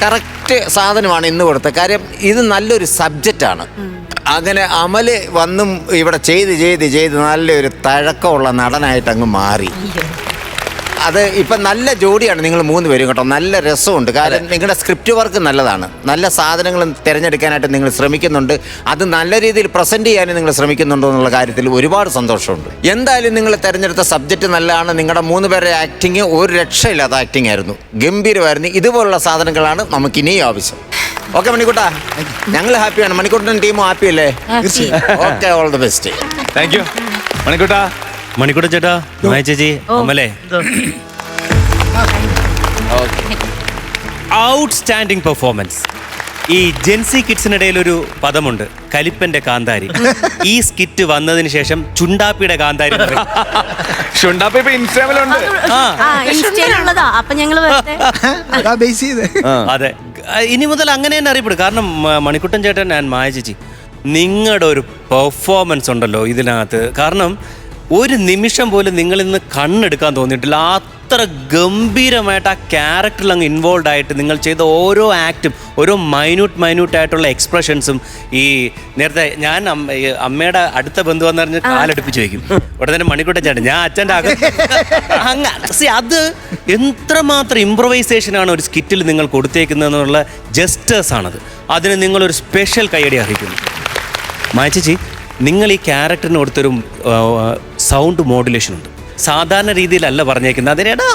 കറക്റ്റ് സാധനമാണ് ഇന്ന് കൊടുത്തത്. കാര്യം ഇത് നല്ലൊരു സബ്ജക്റ്റാണ്. അങ്ങനെ അമല് വന്നും ഇവിടെ ചെയ്ത് നല്ലൊരു തഴക്കമുള്ള നടനായിട്ട് അങ്ങ് മാറി. അത് ഇപ്പം നല്ല ജോഡിയാണ് നിങ്ങൾ 3 പേരും കേട്ടോ. നല്ല രസമുണ്ട്. കാരണം നിങ്ങളുടെ സ്ക്രിപ്റ്റ് വർക്ക് നല്ലതാണ്. നല്ല സാധനങ്ങൾ തിരഞ്ഞെടുക്കാനായിട്ട് നിങ്ങൾ ശ്രമിക്കുന്നുണ്ട്. അത് നല്ല രീതിയിൽ പ്രസൻറ്റ് ചെയ്യാനും നിങ്ങൾ ശ്രമിക്കുന്നുണ്ടോ എന്നുള്ള കാര്യത്തിൽ ഒരുപാട് സന്തോഷമുണ്ട്. എന്തായാലും നിങ്ങൾ തിരഞ്ഞെടുത്ത സബ്ജക്റ്റ് നല്ലതാണ്. നിങ്ങളുടെ 3 പേരുടെ ആക്ടിങ് ഒരു രക്ഷയില്ലാത്ത ആക്ടിങ് ആയിരുന്നു, ഗംഭീരമായിരുന്നു. ഇതുപോലുള്ള സാധനങ്ങളാണ് നമുക്ക് ഇനിയും ആവശ്യം. ഓക്കെ മണിക്കൂട്ടാ, ഞങ്ങൾ ഹാപ്പിയാണ്. മണിക്കൂട്ടൻ ടീമും ഹാപ്പി അല്ലേ? Okay, all the best. Thank you മണിക്കൂട്ടാ. മണിക്കൂട്ടൻ ചേട്ടാ, മായ ചേച്ചി, അമലേ, ഔട്ട്സ്റ്റാൻഡിംഗ് പെർഫോമൻസ്. ഈ ജെൻസി കിഡ്സിനിടയിൽ ഒരു പദമുണ്ട്, കലിപ്പന്റെ കാന്താരി. ഈ സ്കിറ്റ് വന്നതിന് ശേഷം ചുണ്ടാപ്പിയുടെ കാന്താരി. ചുണ്ടാപ്പി ഇപ്പൊ ഇൻസ്റ്റാഗ്രാമിലുണ്ട്. ഇൻസ്റ്റയിലുള്ളതാ. അപ്പൊ ഞങ്ങള് അതെ, ഇനി മുതൽ അങ്ങനെ തന്നെ അറിയപ്പെടും. കാരണം മണിക്കുട്ടൻ ചേട്ടൻ ഞാൻ മായ ചേച്ചി, നിങ്ങളുടെ ഒരു പെർഫോമൻസ് ഉണ്ടല്ലോ ഇതിനകത്ത്. കാരണം ഒരു നിമിഷം പോലും നിങ്ങളിൽ നിന്ന് കണ്ണെടുക്കാൻ തോന്നിയിട്ടില്ല. അത്ര ഗംഭീരമായിട്ട് ആ ക്യാരക്ടറിൽ അങ്ങ് ഇൻവോൾവ് ആയിട്ട് നിങ്ങൾ ചെയ്ത ഓരോ ആക്റ്റും, ഓരോ മൈന്യൂട്ടായിട്ടുള്ള എക്സ്പ്രഷൻസും. ഈ നേരത്തെ ഞാൻ അമ്മയുടെ അടുത്ത ബന്ധു എന്ന് പറഞ്ഞ് കാലടുപ്പിച്ച് വയ്ക്കും. ഉടനെ തന്നെ മണിക്കൂട്ടൻ ചേട്ടൻ, ഞാൻ അച്ഛൻ്റെ അത് എത്രമാത്രം ഇംപ്രവൈസേഷനാണ് ഒരു സ്കിറ്റിൽ നിങ്ങൾ കൊടുത്തേക്കുന്നതെന്നുള്ള ജസ്റ്റേഴ്സാണത്. അതിന് നിങ്ങളൊരു സ്പെഷ്യൽ കൈയടി അർഹിക്കുന്നു. മായച്ചേച്ചി, നിങ്ങൾ ഈ ക്യാരക്ടറിന് കൊടുത്തൊരു സൗണ്ട് മോഡുലേഷൻ ഉണ്ട്. സാധാരണ രീതിയിലല്ല പറഞ്ഞേക്കുന്നത്. അതിനിടെ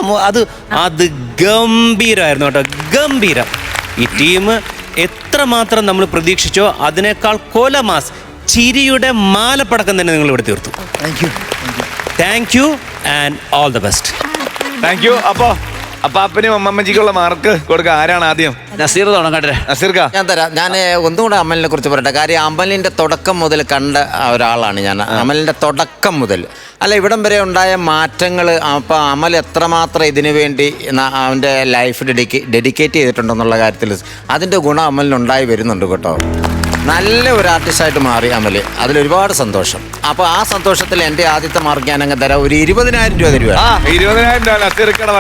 അത് ഗംഭീരമായിരുന്നു കേട്ടോ, ഗംഭീരം. ഈ ടീം എത്രമാത്രം നമ്മൾ പ്രതീക്ഷിച്ചോ അതിനേക്കാൾ കൊലമാസ് ചിരിയുടെ മാലപ്പടക്കം തന്നെ നിങ്ങൾ ഇവിടെ തീർത്തു. Thank you and all the best. Thank you. അപ്പാപ്പനും അമ്മമ്മജിക്കുള്ള മാർക്ക് കൊടുക്കുക. ആരാണ് ആദ്യം? നസീർ തുടങ്ങട്ടെ. നസീർക്ക, ഞാൻ തരാം. ഞാൻ ഒന്നുകൂടെ അമലിനെ കുറിച്ച് പറയട്ടെ. കാര്യം അമലിൻ്റെ തുടക്കം മുതൽ കണ്ട ഒരാളാണ് ഞാൻ. അമലിൻ്റെ തുടക്കം മുതൽ അല്ല, ഇവിടം വരെ ഉണ്ടായ മാറ്റങ്ങൾ അപ്പോൾ അമൽ എത്രമാത്രം ഇതിനു വേണ്ടി അവൻ്റെ ലൈഫ് ഡെഡിക്കേറ്റ് ചെയ്തിട്ടുണ്ടെന്നുള്ള കാര്യത്തിൽ അതിൻ്റെ ഗുണം അമലിനുണ്ടായി വരുന്നുണ്ട് കേട്ടോ. നല്ല ഒരു ആർട്ടിസ്റ്റായിട്ട് മാറി അമല്. അതിലൊരുപാട് സന്തോഷം. അപ്പോൾ ആ സന്തോഷത്തിൽ എൻ്റെ ആദ്യത്തെ മാർക്ക് ഞാൻ അങ്ങ് തരാം. ഒരു 20,000 രൂപ തരുക. 20,000 രൂപ.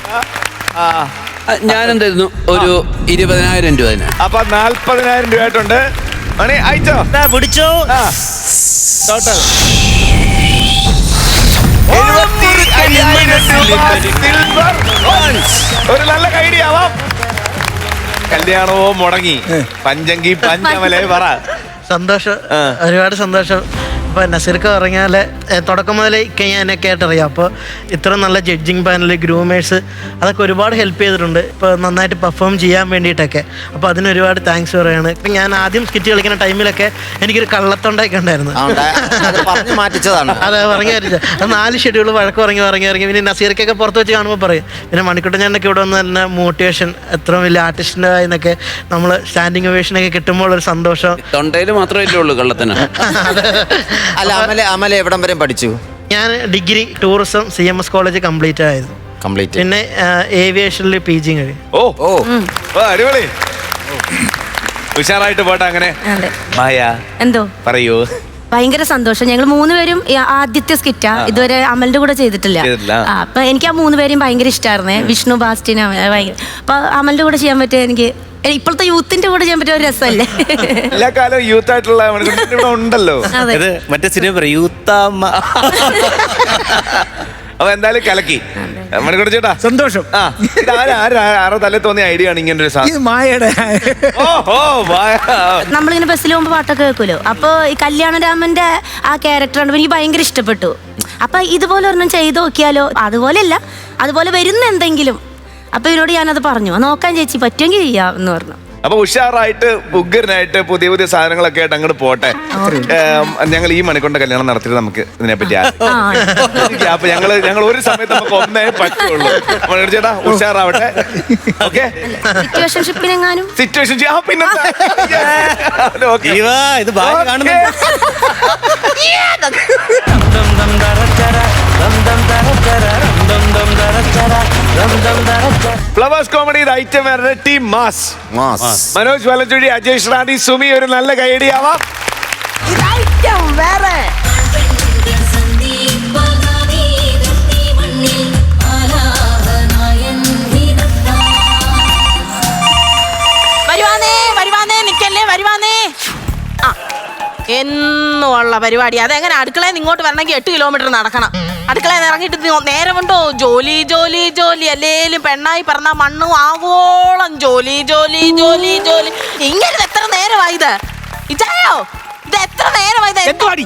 ഞാനും തരുന്നു ഒരു 20,000 രൂപ തന്നെ. അപ്പൊ 40,000 രൂപ ആയിട്ടുണ്ട്. മണി അയച്ചോ, പിടിച്ചോ. ടോട്ടൽ 75,000 രൂപ സിൽവർ കോയിൻസ്. ഒരു നല്ല ഐഡിയ ആവാം. കല്യാണവും മുടങ്ങി, പഞ്ചങ്കി പഞ്ചമലേ പറ. സന്തോഷം, ഒരുപാട് സന്തോഷം. ഇപ്പോൾ നസീർക്ക് പറഞ്ഞാൽ തുടക്കം മുതലേ ഞാൻ എന്നെ കേട്ടറിയാം. അപ്പോൾ ഇത്ര നല്ല ജഡ്ജിങ് പാനൽ, ഗ്രൂമേഴ്സ് അതൊക്കെ ഒരുപാട് ഹെൽപ്പ് ചെയ്തിട്ടുണ്ട് ഇപ്പോൾ നന്നായിട്ട് പെർഫോം ചെയ്യാൻ വേണ്ടിയിട്ടൊക്കെ. അപ്പോൾ അതിന് ഒരുപാട് താങ്ക്സ് പറയുകയാണ്. ഇപ്പം ഞാൻ ആദ്യം സ്കിറ്റ് കളിക്കുന്ന ടൈമിലൊക്കെ എനിക്കൊരു കള്ളത്തൊണ്ടൊക്കെ ഉണ്ടായിരുന്നു. പറഞ്ഞു മാറ്റിച്ചതാണ്. അതെ, പറഞ്ഞു മാറ്റിച്ചത്. അത് 4 ഷെഡ്യൂൾ വഴക്ക് ഇറങ്ങി പിന്നെ നസീർക്കൊക്കെ പുറത്ത് വെച്ച് കാണുമ്പോൾ പറയും. പിന്നെ മണിക്കുട്ടൻ ഞാനൊക്കെ ഇവിടെ വന്ന് തന്നെ മോട്ടിവേഷൻ, എത്ര വലിയ ആർട്ടിസ്റ്റിൻ്റെ എന്നൊക്കെ നമ്മൾ സ്റ്റാൻഡിങ് ഒവേഷനൊക്കെ കിട്ടുമ്പോൾ ഒരു സന്തോഷം. തൊണ്ടയിൽ മാത്രമേ ഉള്ളൂ കള്ളത്തിന്. അല്ല, അമല എവിടം വരെ പഠിച്ചു? ഞാൻ degree tourism CMS college complete ആയിരുന്നു. പിന്നെ ഏവിയേഷനിൽ PG കഴിയും. ഓ ഓ അടിപൊളി, ഉഷാറായിട്ട് പോട്ടെ. അങ്ങനെ മായ എന്തോ പറയൂ. ഭയങ്കര സന്തോഷം. ഞങ്ങൾ 3 പേരും ആദ്യത്തെ സ്കിറ്റാ, ഇതുവരെ അമലിന്റെ കൂടെ ചെയ്തിട്ടില്ല. അപ്പൊ എനിക്ക് ആ 3 പേരെയും ഭയങ്കര ഇഷ്ടമായിരുന്നേ. വിഷ്ണു, ബാസ്റ്റിന് ഭയങ്കര. അപ്പൊ അമലിന്റെ കൂടെ ചെയ്യാൻ പറ്റിയ എനിക്ക് ഇപ്പോഴത്തെ യൂത്തിന്റെ കൂടെ ചെയ്യാൻ പറ്റിയ ഒരു രസമല്ലേ. എല്ലാ കാലവും യൂത്ത് ആയിട്ടുള്ള ഇവിടെ ഉണ്ടല്ലോ. മറ്റേ സിനിമ പറയും യൂത്താമ്മ. അപ്പൊ എന്തായാലും കലക്കി. മണിക്കൂർ ചേട്ടാ സന്തോഷം. ആരോ തലേ തോന്നിയ ഐഡിയ ആണ് ഇങ്ങനെ ഒരു സാധനം. മായയുടെ നമ്മളിങ്ങനെ ബസ്സിൽ പോകുമ്പോൾ പാട്ടൊക്കെ കേൾക്കുമല്ലോ. അപ്പോൾ ഈ കല്യാണരാമന്റെ ആ ക്യാരക്ടറാണ് എനിക്ക് ഭയങ്കര ഇഷ്ടപ്പെട്ടു. അപ്പൊ ഇതുപോലെ ഒരെണ്ണം ചെയ്ത് നോക്കിയാലോ. അതുപോലെയല്ല, അതുപോലെ വരുന്ന എന്തെങ്കിലും. അപ്പൊ ഇവരോട് ഞാനത് പറഞ്ഞു, നോക്കാൻ ചേച്ചി പറ്റുമെങ്കിൽ ചെയ്യാം എന്ന് പറഞ്ഞു. അപ്പൊ ഉഷാറായിട്ട് ഉഗ്രനായിട്ട് പുതിയ പുതിയ സാധനങ്ങളൊക്കെ ആയിട്ട് അങ്ങോട്ട് പോട്ടെ. ഞങ്ങൾ ഈ മണിക്കൂറിന്റെ കല്യാണം നടത്തിയിട്ട് നമുക്ക് ഇതിനെപ്പറ്റി അപ്പൊ ഞങ്ങൾ ഒരു സമയത്ത് നമുക്ക് ഒന്നേ പറ്റുള്ളൂ. മണിക്കൂർ ചേട്ടാ ഉഷാറാവട്ടെ. ഓക്കെ, സിറ്റുവേഷൻഷിപ്പിനെങ്ങാനും സിറ്റുവേഷൻ പിന്നെ ഇത് ഭാഗ്യം കാണുന്നു. ഫ്ലവേഴ്സ് കോമഡി ഐറ്റം വേറെ ടീം മാസ്. മനോജ് വലഞ്ചുഴി, അജേഷ് റാണി, സുമി. ഒരു നല്ല കൈയടി ആവാം. എന്നുമുള്ള പരിപാടി. അതെങ്ങനെ അടുക്കളയിൽ നിന്ന് ഇങ്ങോട്ട് വരണമെങ്കിൽ 8 കിലോമീറ്റർ നടക്കണം. അടുക്കളയിൽ നിന്ന് ഇറങ്ങിയിട്ട് നേരമുണ്ടോ? ജോലി ജോലി ജോലി. അല്ലേലും പെണ്ണായി പറഞ്ഞ മണ്ണും ആവോളം ജോലി ജോലി ജോലി ജോലി. ഇങ്ങനെ എത്ര നേരമായത് ഇച്ചായോ? ഇത് എത്ര നേരമായത്? എന്തുവാടി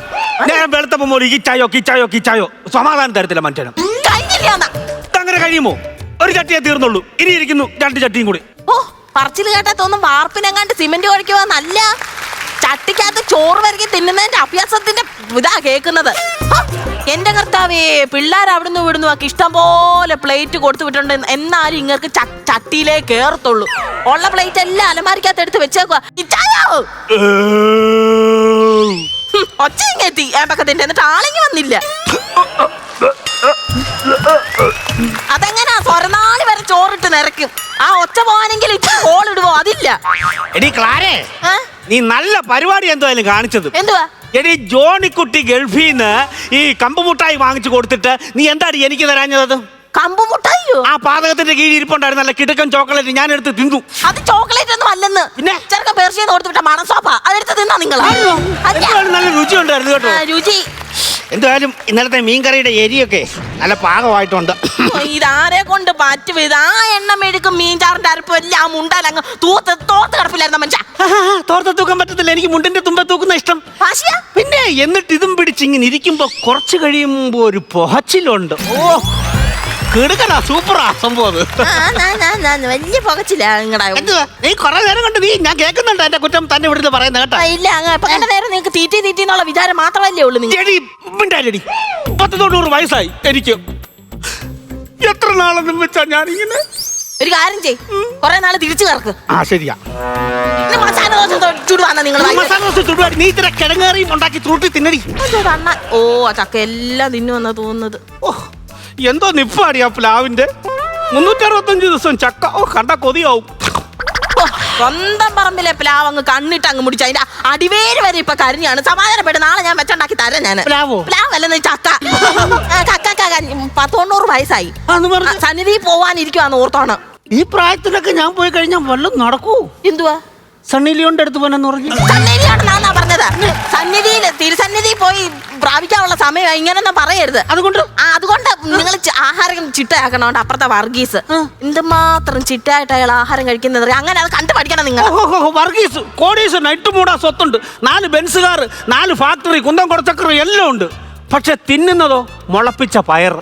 നേരം വെളുത്തപ്പോ കിച്ചായോ കിച്ചായോ കിച്ചായോ സമാധാനം തരത്തില്ല മനുഷ്യനും. കഴിഞ്ഞില്ല അങ്ങനെ കഴിയുമോ? ഒരു ചട്ടിയെ തീർന്നുള്ളൂ, ഇനി ഇരിക്കുന്നു 2 ചട്ടിയും കൂടി. ഓ, പറച്ചിൽ കേട്ടാ തോന്നും വാർപ്പിനെങ്ങാണ്ട് സിമെന്റ് കുഴയ്ക്കുക. നല്ല ചട്ടിക്കകത്ത് ചോറ് വരക്കി തിന്നുന്നതിന്റെ അഭ്യാസത്തിന്റെ ഇതാ കേൾക്കുന്നത്. എന്റെ കർത്താവേ, പിള്ളേർ അവിടുന്ന് ഇവിടുന്ന് ഒക്കെ ഇഷ്ടം പോലെ പ്ലേറ്റ് കൊടുത്തു വിട്ടുണ്ട്. എന്നാലും ഇങ്ങർക്ക് ചട്ടിയിലേ കേറത്തുള്ളൂ. ഉള്ള പ്ലേറ്റ് എല്ലാം അലമാരിക്കകത്ത് എടുത്ത് വെച്ചേക്കുക. ഒച്ച ഇങ്ങെത്തി ഏമ്പക്കത്തിന്റെ, എന്നിട്ട് ആളിങ്ങി വന്നില്ല. അതെങ്ങനാ സ്വരനാളി വരെ ചോറിട്ട് നിറയ്ക്കും. ആ ഒച്ച പോവാനെങ്കിൽ ഇപ്പൊ കോളിടുവോ? അതില്ല. എടി ക്ലാരേ, നീ നല്ല പരിപാടി എന്തായാലും കാണിച്ചത്. എന്തുവാ? എടി ജോണിക്കുട്ടി ഗൾഫിൽ നിന്ന് ഈ കമ്പുമുട്ടായി വാങ്ങിച്ചു കൊടുത്തിട്ട് നീ എന്താടി എനിക്ക് തരാഞ്ഞത്? കമ്പുമുട്ടായിയോ? ആ പാതകത്തിന്റെ കീഴിൽ ഇരിപ്പുണ്ടായിരുന്നു നല്ല കിടക്കൻ ചോക്ലേറ്റ്, ഞാൻ എടുത്ത് തിന്നു. അത് ചോക്ലേറ്റ് ഒന്നും അല്ലെന്ന്. പിന്നെ ചെറുക്കൻ പേർഷ്യന്ന് കൊടുത്തു വിട്ട മണസോപ്പ, അതെടുത്ത് തിന്നാ നിങ്ങൾ. നല്ല രുചി ഉണ്ടായിരുന്നു കേട്ടോ. രുചി എന്തായാലും ഇന്നലത്തെ മീൻകറിയുടെ എരിയൊക്കെ നല്ല പാകമായിട്ടുണ്ട്. ഇതാരെ കൊണ്ട് പറ്റും? ഇത് ആ എണ്ണം എടുക്കും മീൻചാറിന്റെ അരപ്പ് എല്ലാം മുണ്ടാലങ്ങ് തോത്ത് കിടപ്പില്ലായിരുന്ന മനുഷ്യ. തോർത്ത് തൂക്കാൻ പറ്റത്തില്ല, എനിക്ക് മുണ്ടിന്റെ തുമ്പ തൂക്കുന്ന ഇഷ്ടം. പിന്നെ എന്നിട്ട് ഇതും പിടിച്ചിങ്ങനെ ഇരിക്കുമ്പോ കുറച്ച് കഴിയുമ്പോ ഒരു പുകച്ചിലുണ്ട്. ഓ കിടക്കണ സൂപ്പറാ സംഭവം. വലിയ പുകച്ചില്ല നിങ്ങളുടെ. നീ കുറെ നേരം കൊണ്ട് ഞാൻ കേൾക്കുന്നുണ്ട് എന്റെ കുറ്റം തന്നെ ഇവിടുന്ന് പറയുന്നത് കേട്ടോ. ഇല്ല, അങ്ങനെ നേരം നിങ്ങൾക്ക് തീറ്റി എന്നുള്ള വിചാരം മാത്രമല്ലേ ഉള്ളൂ. 90 വയസ്സായി എനിക്ക്. എത്ര നാളെന്നും വെച്ചാ ഞാനിങ്ങനെ. ഒരു കാര്യം ചെയ്, കുറെ നാള് തിരിച്ചു കറക്ക്. ആ ശരിയാ. മസാല ദോശ ചുടുവാന്ന നിങ്ങൾ മസാല ദോശ ചുടുവാടി. നീ ഇത്ര കിഴങ്ങേറിയും ഉണ്ടാക്കി ചുരുട്ടി തിന്നടി. ഓ ചക്ക എല്ലാം തിന്നുവെന്നാ തോന്നുന്നത്. ഓ എന്തോ നിപ്പാടി ആ പ്ലാവിന്റെ. 365 ദിവസം ചക്ക. ഓ കണ്ട കൊതിയാവും. ഓ, സ്വന്തം പറമ്പിലെ പ്ലാവ് അങ്ങ് കണ്ണിട്ട് അങ്ങ് മുടിച്ചു. അതിന്റെ അടിവേര് വരെ ഇപ്പൊ കരിഞ്ഞാണ്. സമാധാനപ്പെട്ട് നാളെ ഞാൻ വെച്ചുണ്ടാക്കി തരാം. ഞാൻ പ്ലാവോ? പ്ലാവല്ലെന്ന് ചക്ക. ചക്ക 190 വയസ്സായി. അന്ന് പറഞ്ഞു സന്നിധി പോവാനിരിക്കുവാന്ന് ഓർത്തോണം. ഈ പ്രായത്തിലൊക്കെ ഞാൻ പോയി കഴിഞ്ഞാൽ വല്ലതും നടക്കൂ. എന്തുവാ? സണ്ണി ലിയോന്റെ അടുത്ത് പോനെന്ന് പറഞ്ഞു. സന്നിധിയാണെന്നാ പറഞ്ഞത്. സന്നിധിയില് തിരുസന്നിധി പോയി പ്രാപിക്കാനുള്ള സമയം ഇങ്ങനൊന്നും പറയരുത്. അതുകൊണ്ട് നിങ്ങൾ ആഹാരം ചിട്ടയാക്കണോണ്ട്. അപ്പുറത്തെ വർഗീസ് എന്തുമാത്രം ചിട്ടയായിട്ട് അയാൾ ആഹാരം കഴിക്കുന്നത് അങ്ങനെ അത് കണ്ടു പഠിക്കണം നിങ്ങൾ. വർഗീസ് കോടീശ്വരൻ 8 മൂട സ്വത്തുണ്ട്, 4 ബെൻസുകാർ, 4 ഫാക്ടറി, കുന്തം കുടച്ചക്കറി എല്ലാം ഉണ്ട്. പക്ഷെ തിന്നുന്നതോ മുളപ്പിച്ച പയർ.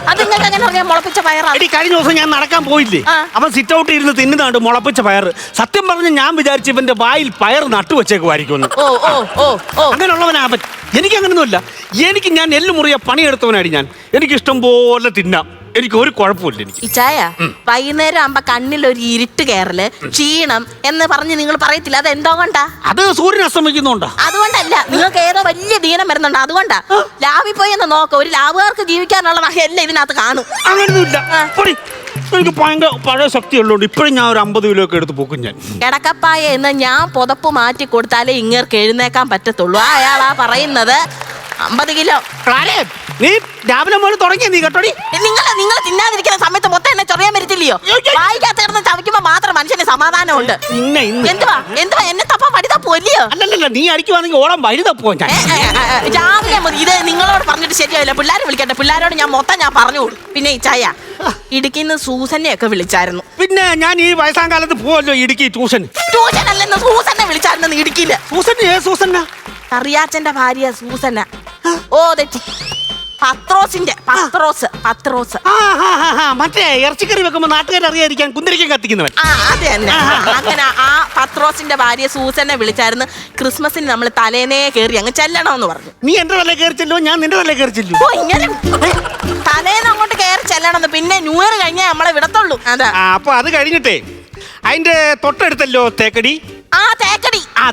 അത് നിങ്ങൾക്ക് എങ്ങനെ അറിയാം മുളപ്പിച്ച പയറാണ്? എടി കഴിഞ്ഞ ദിവസം ഞാൻ നടക്കാൻ പോയില്ലേ, അവൻ സിറ്റ് ഔട്ട് ഇരുന്ന് തിന്നുന്നുണ്ട് മുളപ്പിച്ച പയർ. സത്യം പറഞ്ഞ് ഞാൻ വിചാരിച്ചു ഇവന്റെ വായിൽ പയർ നട്ടുവച്ചേക്കുമായിരിക്കും. അങ്ങനെയുള്ളവനാവൻ. എനിക്ക് അങ്ങനൊന്നുമില്ല. ഞാൻ എല്ലുമുറിയ പണിയെടുത്തവനാടി ഞാൻ. എനിക്ക് ഇഷ്ടം പോലെ തിന്നാം. എനിക്ക് ഒരു കുഴപ്പമില്ല. എനിക്ക് ഇച്ചായ വൈകുന്നേരം ആകുമ്പോ കണ്ണിൽ ഒരു ഇരുട്ട് കയറല്, ക്ഷീണം എന്ന് പറഞ്ഞ് നിങ്ങൾ പറയത്തില്ല. അത് എന്തോ കൊണ്ടാ? അത് സൂര്യൻ അസ്തമിക്കുന്നുണ്ടോ? അതുകൊണ്ടല്ല, നിങ്ങൾക്ക് ഏതോ വലിയ ദീനം വരുന്നുണ്ട്. അതുകൊണ്ടാ. ലാബിൽ പോയി ഒന്ന് നോക്ക. ഒരു ലാബുകാർക്ക് ജീവിക്കാനുള്ള വകയല്ല ഇതിനകത്ത് കാണും. അങ്ങനെയൊന്നുമില്ല. എനിക്ക് ഭയങ്കര പഴയ ശക്തി ഉള്ളതുകൊണ്ട് ഇപ്പോഴും ഞാൻ ഒരു 50 കിലോ ഒക്കെ എടുത്ത് പോക്കും. ഞാൻ കിടക്കപ്പായ എന്ന് ഞാൻ പുതപ്പ് മാറ്റി കൊടുത്താലേ ഇങ്ങേർക്ക് എഴുന്നേക്കാൻ പറ്റത്തുള്ളൂ. അയാളാ പറയുന്നത് 50 കിലോ. നീ രാവിലെ മുതൽ തുടങ്ങിയ നീ കേട്ടോടി. നിങ്ങൾ തിന്നാതിരിക്കുന്ന സമയത്ത് മൊത്തം എന്നെ ചൊറിയാൻ വരത്തില്ലയോ? വായിക്കാത്ത കിടന്ന് ചവയ്ക്കുമ്പോ മാത്രം മനുഷ്യന് സമാധാനമുണ്ട്. എന്തുവാ എന്നെ തപ്പാൻ വഴി തപ്പുമല്ലയോ? അല്ലല്ല, നീ അടിക്കുവാണെങ്കിൽ ഓളം വഴി തപ്പോ. രാവിലെ മതി. ഇത് നിങ്ങളോട് പറഞ്ഞിട്ട് ശരിയാവില്ല. പിള്ളേരെ വിളിക്കട്ടെ. പിള്ളേരോട് ഞാൻ പറഞ്ഞു കൊടുക്കും. പിന്നെ ഈ ചായ ഇടുക്കിന്ന് സൂസനെയൊക്കെ വിളിച്ചായിരുന്നു. പിന്നെ ഞാൻ ഈ വയസ്സാം കാലത്ത് പോവല്ലോ ഇടുക്കി ട്യൂഷൻ അല്ലെന്ന് സൂസനെ വിളിച്ചായിരുന്നു ഇടുക്കിയില്. സൂസന്ന അറിയാച്ചന്റെ ഭാര്യ സൂസന. ഓ തെറ്റി. പത്രോസ്. മറ്റേ ഇറച്ചിക്കറി വെക്കുമ്പോ നാട്ടുകാർ അറിയാതിരിക്കാൻ കുന്തിരിക്കാൻ കത്തിക്കുന്നവൻ. അതെ തന്നെ. അങ്ങനെ ആ പത്രോസിന്റെ ഭാര്യ സൂസനെ വിളിച്ചായിരുന്നു. ക്രിസ്മസിന് നമ്മൾ തലേനേ കയറി അങ്ങ് ചെല്ലണമെന്ന് പറഞ്ഞു. നീ എന്റെ തലേ കയറി ചെല്ലോ, ഞാൻ നിന്റെ തലേ കയറി ചെല്ലു. ഓ ഇങ്ങനെ തലേന്ന് അങ്ങോട്ട് കയറി ചെല്ലണമെന്ന്. പിന്നെ ന്യൂ ഇയർ കഴിഞ്ഞാൽ നമ്മളെ വിടത്തുള്ളൂ. അതാ. അപ്പൊ അത് കഴിഞ്ഞിട്ടേ അതിന്റെ തൊട്ടടുത്തല്ലോ തേക്കടി.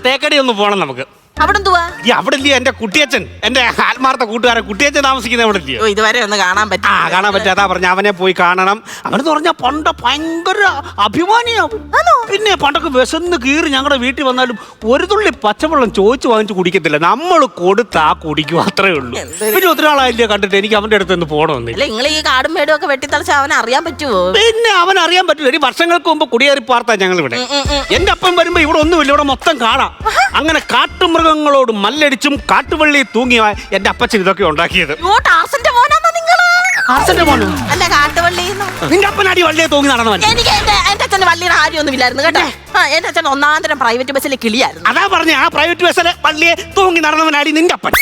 തേക്കടി ഒന്ന് പോണം നമുക്ക്. അവിടെ എന്തുവാ? അവിടെ ഇല്ലയോ എന്റെ കുട്ടിയച്ഛൻ, എന്റെ ആത്മാർത്ഥ കൂട്ടുകാരൻ കുട്ടിയച്ഛൻ താമസിക്കുന്ന അവിടെ ഇല്ലയോ? ഇതുവരെ ഒന്ന് കാണാൻ പറ്റും. അതാ പറഞ്ഞ അവനെ പോയി കാണണം. അവനെന്ന് പറഞ്ഞാൽ പണ്ട് ഭയങ്കര അഭിമാനിയാവും. പിന്നെ പണ്ടൊക്കെ വിശന്ന് കീറി ഞങ്ങളുടെ വീട്ടിൽ വന്നാലും ഒരു തുള്ളി പച്ചവെള്ളം ചോദിച്ചു വാങ്ങിച്ച് കുടിക്കത്തില്ല. നമ്മൾ കൊടുത്താ കുടിക്കും, അത്രേ ഉള്ളൂ. പിന്നെ ഒത്തിരി നാളായില്ലേ കണ്ടിട്ട്. എനിക്ക് അവന്റെ അടുത്ത് നിന്ന് പോകണമെന്ന്. നിങ്ങൾ ഈ കാടും മേടും ഒക്കെ വെട്ടിത്തളിച്ച് അവനെ അറിയാൻ പറ്റുമോ? പിന്നെ അവൻ അറിയാൻ പറ്റില്ല. വർഷങ്ങൾക്ക് മുമ്പ് കുടിയേറി പാർത്താ ഞങ്ങൾ ഇവിടെ. എന്റെ അപ്പം വരുമ്പോ ഇവിടെ ഒന്നുമില്ല, ഇവിടെ മൊത്തം കാണാം. അങ്ങനെ കാട്ടുമൃഗങ്ങളോട് മല്ലടിച്ചും കാട്ടുവള്ളി തൂങ്ങിയ എന്റെ അപ്പച്ചൻ ഇതൊക്കെ ഉണ്ടാക്കിയത്. അല്ല കാട്ടുവള്ളി. നിന്റെ അപ്പനാടി വള്ളിയെ തൂങ്ങി നടന്നവൻ. എനിക്ക് എന്റെ അച്ഛന് വള്ളിയുടെ കാര്യമൊന്നും ഇല്ലായിരുന്നു കേട്ടോ. എന്റെ അച്ഛൻ ഒന്നാന്തരം പ്രൈവറ്റ് ബസ്സിലെ കിളിയായിരുന്നു. അതാ പറഞ്ഞ ആ പ്രൈവറ്റ് ബസ്സിലെ വള്ളിയെ തൂങ്ങി നടന്നവനാടി നിന്റെ അപ്പൻ.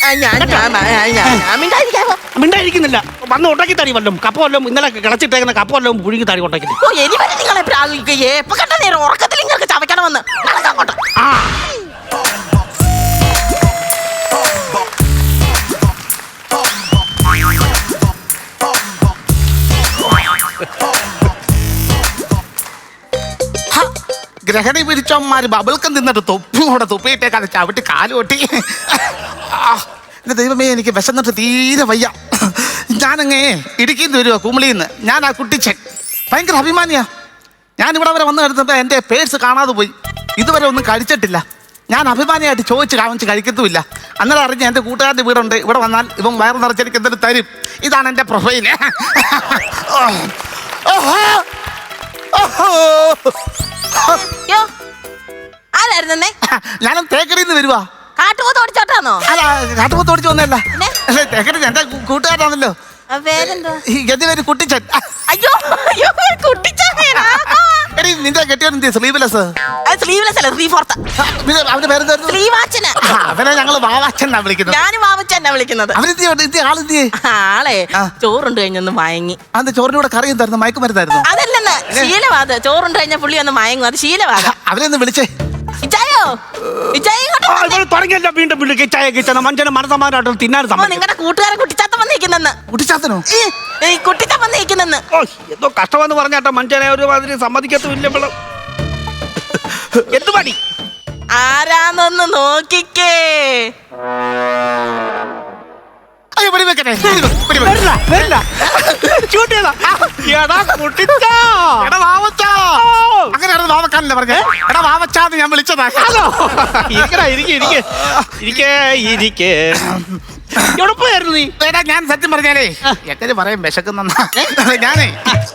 മിണ്ടായിരിക്കുന്നില്ല. വന്ന് ഉണ്ടാക്കി തടി വല്ലതും കപ്പ വല്ലതും ഇന്നലെ കിളച്ചിട്ടേക്കുന്ന കപ്പ വല്ലതും പുഴുങ്ങി തടി ഉണ്ടാക്കി. എപ്പോ കണ്ട നേരം ഉറക്കത്തിൽ ഇങ്ങനെ ചവയ്ക്കണമെന്ന് അങ്ങോട്ട്. ഗ്രഹണി പിരിച്ചോന്മാര് ബബിൾക്കം തിന്നിട്ട് തൊപ്പിങ്ങോടെ തുപ്പിയിട്ടേക്കാതെ ചവിട്ടി കാലുകൊട്ടി. എന്റെ ദൈവമേ, എനിക്ക് വിശന്നിട്ട് തീരെ വയ്യ. ഞാനങ്ങേ ഇടുക്കിന്ന് വരുവാ, കുമിളിന്ന്. ഞാൻ ആ കുട്ടിച്ചൻ ഭയങ്കര അഭിമാനിയാ. ഞാനിവിടെ വരെ വന്നു കിടന്നപ്പോൾ എൻ്റെ പേഴ്സ് കാണാതെ പോയി. ഇതുവരെ ഒന്നും കഴിച്ചിട്ടില്ല. ഞാൻ അഭിമാനിയായിട്ട് ചോദിച്ച് കാണിച്ച് കഴിക്കത്തുമില്ല. അന്നേരം അറിഞ്ഞ് എൻ്റെ കൂട്ടുകാരുടെ വീടുണ്ട്. ഇവിടെ വന്നാൽ ഇവൻ വയറ് നിറച്ചെനിക്ക് എന്തെങ്കിലും തരും. ഇതാണ് എൻ്റെ പ്രൊഫൈല്. ഞാനും തേക്കടിന്ന് വരുവാ. കാട്ടുപോത്ത് ഓടിച്ചോട്ടാന്നോ? അല്ല, കാട്ടുപോത്ത് ഓടിച്ചു വന്നല്ല. തേക്കടി എന്റെ കൂട്ടുകാരാണല്ലോ. പേര് കുട്ടിച്ചൻ. അയ്യോ കുട്ടിച്ചൻ. എടി നിന്റെ കെട്ടിയോണ്ട് സ്ലീവ്ലെസ്. അവന്റെ പേരെന്തായിരുന്നു? അവനെ ഞങ്ങള് വാവാച്ചൻ വിളിക്കുന്നത്. ഞാനും വാവച്ചെന്നാ വിളിക്കുന്നത്. ആളെ ചോറുണ്ട് കഴിഞ്ഞൊന്ന് മയങ്ങി. അത് ചോറിന്റെ കൂടെ കറി എന്തായിരുന്നു? മയക്കുമരുന്നായിരുന്നു? അതല്ലെന്ന് ശീലവാത്. ചോറുണ്ട് കഴിഞ്ഞ പുള്ളി ഒന്ന് മയങ്ങും. അത് ശീലവാത്. അവരെയൊന്ന് വിളിച്ചേ. നിങ്ങളുടെ കൂട്ടുകാരൻ കുട്ടിച്ചാത്തൻ വന്നിരിക്കുന്നെന്ന്. കുട്ടിച്ചാത്തനോ? കുട്ടിച്ചാൻ വന്നിരിക്കുന്നെന്ന്. എന്തോ കഷ്ടമെന്ന് പറഞ്ഞാട്ടോ മനുഷ്യനെ ഒരുമാതിരി സമ്മതിക്കത്തുമില്ല. എന്ത് പണി? ആരാന്നൊന്ന് നോക്കിക്കേ. അയ്യോ, വെടി വെക്കട്ടെ. വരില്ല, വരില്ല. ഷൂട്ട് ചെയ്താ. എടാ കുട്ടിച്ചാ. എടാ വാവച്ചാ. അങ്ങനെയായിരുന്നു വാവക്കാനല്ലേ പറഞ്ഞേ? എടാ വാവച്ചാന്ന് ഞാൻ വിളിച്ചതാ. ഇരിക്കടാ, ഇരിക്കേ. എളുപ്പമായിരുന്നു നീ. എടാ ഞാൻ സത്യം പറഞ്ഞാലേ എങ്ങനെ പറയും വിശക്കുന്ന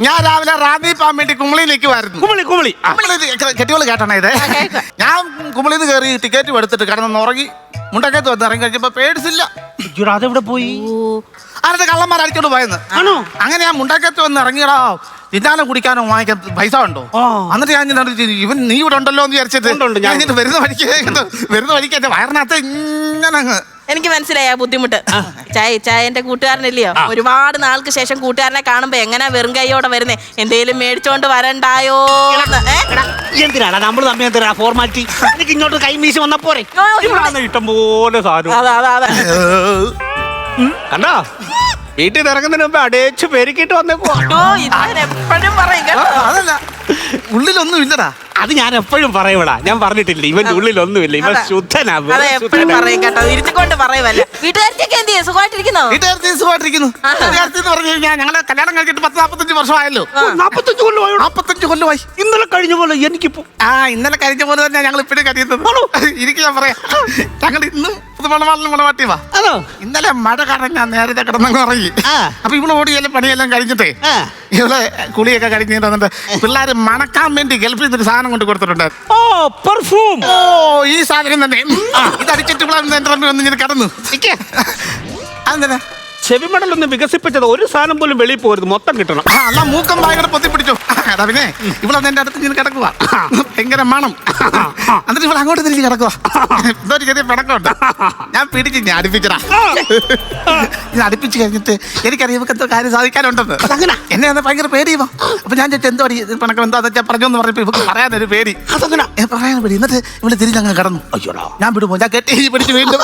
ഞാൻ രാവിലെ റാന്നി പോകാൻ വേണ്ടി കുമളിയിലേക്ക് വരുന്നു. കുമളി കെട്ടിയോള് കേട്ടണേ ഇത്. ഞാൻ കുമളിന്ന് കയറി ടിക്കറ്റ് എടുത്തിട്ട് കിടന്ന് ഉറങ്ങി മുണ്ടക്കത്ത് വന്ന് ഇറങ്ങി കഴിഞ്ഞപ്പോ പേടിച്ചില്ല. അതെവിടെ പോയി? അതിനകത്ത് കള്ളന്മാർ അടിച്ചോണ്ട് പോയെന്ന്. ആണോ? അങ്ങനെ ഞാൻ മുണ്ടക്കത്ത് വന്ന് ഇറങ്ങിയടാ. തിന്നാനോ കുടിക്കാനോ വാങ്ങിക്കാൻ പൈസ ഉണ്ടോ? എന്നിട്ട് ഞാൻ ഇവൻ നീ ഇവിടെ ഉണ്ടല്ലോ എന്ന് വിചാരിച്ചത്. ഞാൻ വരുന്ന വഴിക്ക് എന്റെ വയറിനകത്ത് ഇങ്ങനെ അങ്ങ്. എനിക്ക് മനസ്സിലായ ബുദ്ധിമുട്ട്. ചായ എന്റെ കൂട്ടുകാരനല്ലയോ? ഒരുപാട് നാൾക്ക് ശേഷം കൂട്ടുകാരനെ കാണുമ്പോ എങ്ങനെ വെറും കൈയോടെ വരുന്നേ? എന്തേലും മേടിച്ചോണ്ട് വരണ്ടായോ? എന്തിനാണ് നമ്മൾ തമ്മിൽ എന്തിനാ ഫോർമാലിറ്റി? എനിക്ക് ഇങ്ങോട്ട് കൈമീശി വന്നപ്പോരെ ഇഷ്ടം പോലെ സാധനം കണ്ടോ? വീട്ടിൽ ഇറങ്ങുന്നതിന് മുമ്പ് അടേച്ച് പെരുക്കിട്ട് വന്നേക്കോ. എപ്പോഴും പറയും. അതല്ല, ഉള്ളിലൊന്നും ഇല്ലടാ. അത് ഞാൻ എപ്പോഴും പറയൂടാ. ഞാൻ പറഞ്ഞിട്ടില്ല ഇവന്റെ ഉള്ളിലൊന്നുമില്ല. ഇവൻ ശുദ്ധനാ. എപ്പോഴും പറയും കേട്ടോ. ഇരുത്തിക്കൊണ്ട് പറയുമല്ല. വീട്ടുകാരിച്ചൊക്കെ എന്ത് ചെയ്യും? സുഖമായിട്ടിരിക്കുന്നോ? സുഖമായിട്ടിരിക്കുന്നു. എന്ന് പറഞ്ഞു കഴിഞ്ഞാൽ ഞങ്ങളെ കല്യാണം കഴിച്ചിട്ട് 10-45 വർഷമായല്ലോ. 45 കൊല്ലമായി. ഇന്നലെ കഴിഞ്ഞ പോലെ എനിക്കിപ്പോ ഇന്നലെ കഴിഞ്ഞ പോലെ തന്നെ ഞങ്ങൾ ഇപ്പോഴും കഴിയുന്നത്. എനിക്ക് ഞാൻ പറയാം, ഞങ്ങൾ ഇന്നും മണവാട്ടിവാ. ഇന്നലെ മഴ കാരണം ഞാൻ നേരത്തെ കിടന്നങ്ങ് ഉറങ്ങി. അപ്പൊ ഇവിടെ ഓടിയെല്ലാം പണിയെല്ലാം കഴിഞ്ഞിട്ടേ ഇവിടെ കുളിയൊക്കെ കഴിഞ്ഞിട്ട് വന്നിട്ട് പിള്ളേര് മണക്കാൻ വേണ്ടി ഗൾഫിൽ നിന്നൊരു സാധനം കൊണ്ട് കൊടുത്തിട്ടുണ്ട്. പെർഫ്യൂം. ഈ സാധനം തന്നെ ഇത് അടിച്ചിട്ട് ഇവിടെ എന്റെ റമ്മി വന്ന് ഇങ്ങനെ കിടന്നു. അതെന്താ ചെവിമടലൊന്ന് വികസിപ്പിച്ചത് ഒരു സാധനം പോലും വെളിയിൽ പോകരുത്, മൊത്തം കിട്ടണം. എന്നാ മൂക്കം ഭയങ്കര പൊത്തിപ്പിടിച്ചു. എടാ പിന്നെ ഇവിടെ എന്റെ അടുത്ത് ഇങ്ങനെ കിടക്കുക, ഭയങ്കര മണം. എന്നിട്ട് ഇവിടെ അങ്ങോട്ട് തിരിച്ച് കിടക്കുക. എന്തോ ചെറിയ പിണക്കമുണ്ട്. ഞാൻ പിടിച്ച് ഞാൻ അടുപ്പിച്ചടാ. ഇത് അടുപ്പിച്ച് കഴിഞ്ഞിട്ട് എനിക്കറിയാം ഇവർക്ക് എന്തോ കാര്യം സാധിക്കാനുണ്ടെന്ന്. എന്നെ എന്നാ ഭയങ്കര പേടിയുമോ. അപ്പൊ ഞാൻ ചോദിച്ചു എന്തോ പിണക്കം എന്താ പറഞ്ഞോന്ന് പറഞ്ഞപ്പോ ഇവർക്ക് പറയാനൊരു പേടി. പറയാൻ പേടി. എന്നിട്ട് ഇവിടെ തിരിഞ്ഞങ്ങ് കിടന്നു. ഞാൻ വിടുമോ? ഞാൻ കെട്ടി പിടിച്ച് വീണ്ടും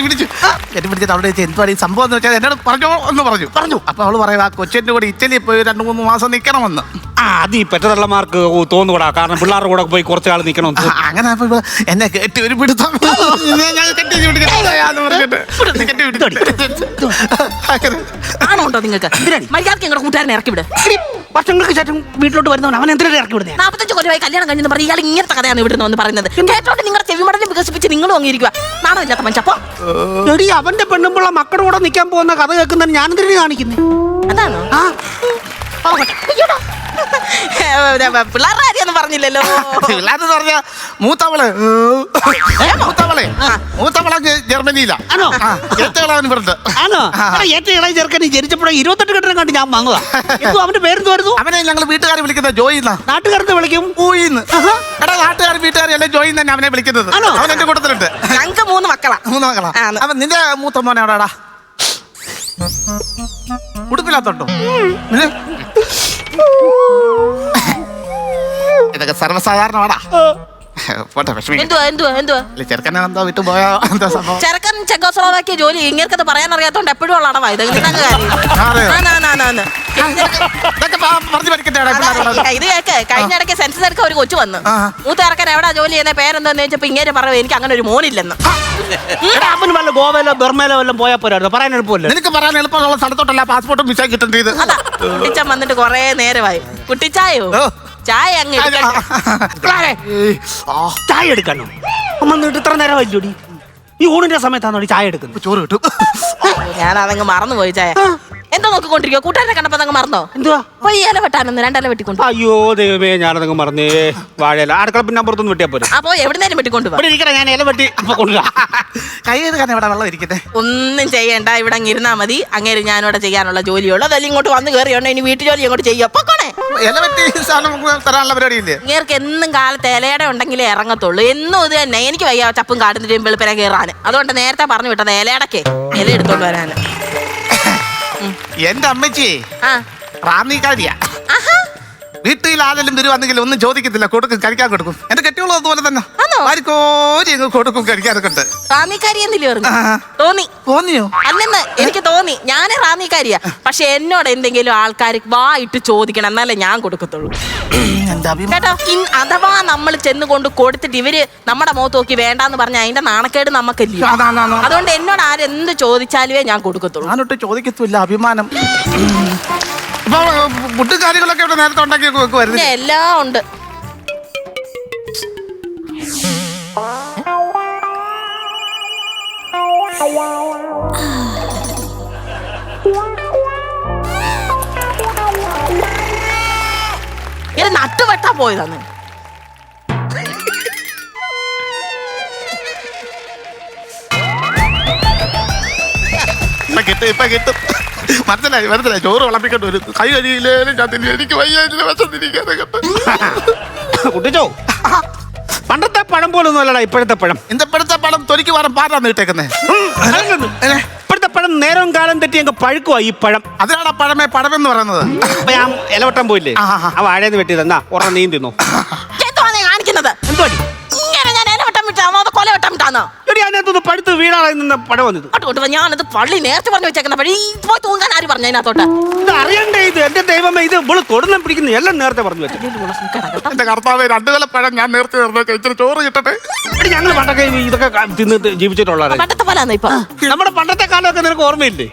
പിടിച്ചു കെട്ടിപ്പിടിച്ചിട്ട് അവിടെ എന്തുവാണ് ഈ സംഭവം എന്ന് വെച്ചാൽ എന്നോട് പറഞ്ഞു. അപ്പൊ അവള് പറയാം ആ കൊച്ചിന്റെ കൂടെ ഇറ്റലി പോയി 2-3 മാസം നിക്കണമെന്ന്. അത് ഈ പെറ്റതള്ളമാർക്ക് തോന്നുകൂടാ, കാരണം പിള്ളേരുടെ കൂടെ പോയി കുറച്ച് ആൾ നിക്കണം. അങ്ങനെ അപ്പൊ എന്നെ കെട്ടി ഒരു പിടുത്തം ആണോട്ടോ നിങ്ങൾക്ക്? മര്യാദക്ക് നിങ്ങളുടെ കൂട്ടുകാരനെ ഇറക്കി വിട്. വർഷങ്ങൾക്ക് ശേഷം വീട്ടിലോട്ട് വരുന്നവൻ അവൻ എന്തിനാണ് ഇറക്കി വിടുന്നത്? 45 കൊല്ലമായി കല്യാണം കഴിഞ്ഞെന്ന് പറഞ്ഞ് ഇയാൾ ഇങ്ങനത്തെ കഥയാണ് ഇവിടുന്ന് പറയുന്നത്. കേട്ടോണ്ട് നിങ്ങളുടെ ചെവിമടലിൽ വികസിപ്പിച്ച് നിങ്ങളും അങ്ങിരിക്കുക. നാണമില്ലാത്ത മനുഷ്യപ്പോ അവന്റെ പെണ്ണുമ്പുള്ള മക്കളുടെ കൂടെ നിൽക്കാൻ പോകുന്ന കഥ കേൾക്കുന്നതിന് ഞാൻ എന്തിനാണ് കാണിക്കുന്നത്? അതാണോ? പിള്ളേരുടെ കാര്യമൊന്നും പറഞ്ഞില്ലല്ലോ. പിള്ളേരെന്ന് പറഞ്ഞ മൂത്തവളെ ജർമ്മനിയിലാ. ഏറ്റവും ചെറുക്കന് ജനിച്ചപ്പോഴേ 28 കെട്ടിനെ കണ്ട് ഞാൻ വാങ്ങുക. അവന്റെ പേരെന്ത് വരുന്നു? അവനെ ഞങ്ങൾ വീട്ടുകാരെ വിളിക്കുന്ന ജോയി. നാട്ടുകാരത്തെ വിളിക്കും ഊയിന്ന്. എടാ നാട്ടുകാർ വീട്ടുകാർ എല്ലാം ജോയി തന്നെ അവനെ വിളിക്കുന്നത്. അവൻ എന്റെ കൂട്ടത്തിലുണ്ട്. ഞങ്ങൾക്ക് 3 മക്കളാ. അപ്പൊ നിന്റെ മൂത്ത മോനെ എവിടാടാ? ഉടുപ്പില്ലാത്തോട്ടോ? ഇതൊക്കെ സർവ്വസാധാരണമാടാ. പോട്ടെ, ചെറുക്കനെ എന്തോ വിട്ടു പോയോ എന്തോ സംഭവം. ചെറുക്കൻ ചെക്കോസ്ലോവാക്കിയ ജോലി ഇങ്ങനത്തെ പറയാൻ അറിയാത്തോണ്ട് എപ്പോഴും ഉള്ള അടവാ ഇത്. ഇത് കേക്ക്. കഴിഞ്ഞ ഇടയ്ക്ക് സെൻസസ് എടുക്കാൻ ഒരു കൊച്ചു വന്നു. മൂത്ത ഇറക്കാൻ എവിടാ ജോലി ചെയ്യുന്ന പേരെന്താന്ന് ചോദിച്ചപ്പോ ഇങ്ങനെ പറയും എനിക്ക് അങ്ങനെ ഒരു മോനില്ലെന്ന്. അവന് വല്ല ഗോവയിലോ ബർമയിലോ വല്ലതും പോയാൽ പോരായിരുന്നു. പറയാൻ എളുപ്പമല്ലേ? നിനക്ക് പറയാൻ എളുപ്പമുള്ള സ്ഥലത്തോട്ടല്ല പാസ്പോർട്ടും വിസ കിട്ടേണ്ടത്. കുട്ടിച്ചൻ വന്നിട്ട് കൊറേ നേരമായി. കുട്ടിച്ചായോ ചായ അങ്ങ് ചായ എടുക്കാനോ? വന്നിട്ട് ഇത്ര നേരം വല്ലോടി. ഈ ഊണിന്റെ സമയത്താണോ ചായ എടുക്കുന്നത്? ചോറ് കിട്ടും. ഞാൻ അതങ്ങ് മറന്നുപോയി. ചായ എന്തോ നോക്കിക്കൊണ്ടിരിക്കോ? കൂട്ടുകാരനെ കണ്ടപ്പോ അതങ്ങ് മറന്നോ? എന്തുവാ? പോയി ഇല വെട്ടാനൊന്ന് 2 ഇല വെട്ടിക്കൊണ്ട്. അയ്യോ ദൈവമേ, ഞാനതങ്ങ് മറന്നേ. വാഴയില അടുക്കള പിന്നെ അപ്പുറത്തൊന്നും വെട്ടിയാ പോലും. അപ്പൊ എവിടുന്നേലും വെട്ടിക്കൊണ്ട് ഞാൻ ഇല വെട്ടി കൊണ്ടുവരാം. കൈ എടുക്കാൻ ഇവിടെ വെള്ളം ഇരിക്കട്ടെ. ഒന്നും ചെയ്യണ്ട, ഇവിടെ അങ്ങ് ഇരുന്നാ മതി. അങ്ങനെ ഞാനിവിടെ ചെയ്യാനുള്ള ജോലിയുള്ളൂ. അതല്ല ഇങ്ങോട്ട് വന്ന് കയറിയോണ്ട് ഇനി വീട്ടു ജോലി അങ്ങോട്ട് ചെയ്യാം. പൊക്കോണേ. ഇല വെട്ടി തരാനുള്ള പരിപാടിയില്ലേ? ഇങ്ങേർക്ക് എന്നും കാലത്ത് ഇലയുടെ ഉണ്ടെങ്കിലേ ഇറങ്ങത്തുള്ളൂ. എന്നും ഇത് തന്നെ. എനിക്ക് വയ്യ ചപ്പും കാട്ടുന്നതിനും വെളുപ്പിനെ കയറാൻ. അതുകൊണ്ട് നേരത്തെ പറഞ്ഞു വിട്ടത് ഇലയുടെക്കെ ഇല എടുത്തോണ്ട് വരാന്. എന്റെ അമ്മച്ചി റാന്നിക്കാരിയാ. വീട്ടിൽ ആരെങ്കിലും വരുവാണെങ്കിൽ ഒന്നും ചോദിക്കത്തില്ല, കൊടുക്കും, കഴിക്കാൻ കൊടുക്കും. എന്റെ കെട്ടിയുള്ളത് അതുപോലെ തന്നെ ആണോ? വാരിക്കോരി അങ്ങ് കൊടുക്കും, കഴിക്കാനൊക്കെ ഉണ്ട്. റാന്നിക്കാരിയെന്നില്ലേ പറഞ്ഞു? ആ. തോന്നി. തോന്നിയോ? അല്ലെന്ന് എനിക്ക് തോന്നി. ഞാൻ റാന്നിക്കാരിയാ. പക്ഷെ എന്നോട് എന്തെങ്കിലും ആൾക്കാർ വായിട്ട് ചോദിക്കണം, എന്നാലേ ഞാൻ കൊടുക്കത്തുള്ളൂ. എന്റെ അഭിമാനം. കേട്ടോ, അഥവാ നമ്മൾ ചെന്ന് കൊണ്ട് കൊടുത്തിട്ട് ഇവര് നമ്മുടെ മുഖത്ത് നോക്കി വേണ്ടാന്ന് പറഞ്ഞ അതിന്റെ നാണക്കേട് നമുക്കല്ലേ. അതാണ്. അതുകൊണ്ട് എന്നോട് ആരെന്ത് ചോദിച്ചാലുവേ ഞാൻ കൊടുക്കത്തുള്ളൂ. ഞാനൊട്ട് ചോദിക്കത്തില്ല, അഭിമാനം. അപ്പൊ ഫുഡ് കാര്യങ്ങളൊക്കെ ഇവിടെ നേരത്തെ ഉണ്ടാക്കി വെക്കുമായിരുന്നു. പിന്നെ എല്ലാം ഉണ്ട്. ഇത് നട്ടുവെട്ടാ പോയതാണ്. ഇപ്പൊ കിട്ടും. മനസ്സിലായി. ചോറ് വിളമ്പിക്കൊണ്ട് വരും. കൈ കഴിയില്ലേലും ഞാൻ തിന്നു. എനിക്ക് വയ്യ, വിശന്നിരിക്കാതെ കേട്ടോ. കുട്ടിച്ചോ, പണ്ടത്തെ പഴം പോലൊന്നും അല്ലടാ ഇപ്പോഴത്തെ പഴം. ഇപ്പോഴത്തെ പഴം തൊലിക്ക് വേറെ പാട്ടാന്ന് ഇട്ടേക്കുന്നേ. ഇപ്പോഴത്തെ പഴം നേരവും കാലം തെറ്റി അങ്ങ് പഴുക്കുവാ ഈ പഴം. അതിനാണ് പഴമെന്ന് പറയുന്നത്. അപ്പൊ ഞാൻ ഇലവട്ടം പോയില്ലേ, ആ വാഴന്ന് വെട്ടിയതെന്നാ ഉറ നീ തിന്നോ. കാണിക്കുന്നത് എന്തുവാടി? ഇങ്ങനെ ഞാൻ ഇലവട്ടം വിട്ടാണോ അതോ കൊലവട്ടം വിട്ടാന്നോ? എടി അതിനകത്തൊന്ന് പഴുത്ത് വീണാളെ നിന്ന് പഴം വന്നത്. അതുകൊണ്ട് ഞാനത് പള്ളി നേരത്തെ പറഞ്ഞു വെച്ചേക്കുന്ന പഴി പോയി തൂങ്ങാൻ ആര് പറഞ്ഞു അതിനകത്തോട്ട്? ഇത് അറിയണ്ടേ? ഇത് എന്റെ ദൈവമേ, ഇത് ഇവള് തൊടുന്ന പിടിക്കുന്ന എല്ലാം നേരത്തെ പറഞ്ഞു വെച്ചു. എന്റെ കർത്താവ്, 2 കൊല പഴം ഞാൻ നേരത്തെ ഇച്ചിരി ചോറ് കിട്ടട്ടെ. എടി ഞങ്ങൾ പണ്ടൊക്കെ ഇതൊക്കെ തിന്നിട്ട് ജീവിച്ചിട്ടുള്ളവരെ. പണ്ടത്തെ പോലാന്നോ ഇപ്പൊ? നമ്മുടെ പണ്ടത്തെ കാലമൊക്കെ നിനക്ക് ഓർമ്മയില്ലേ?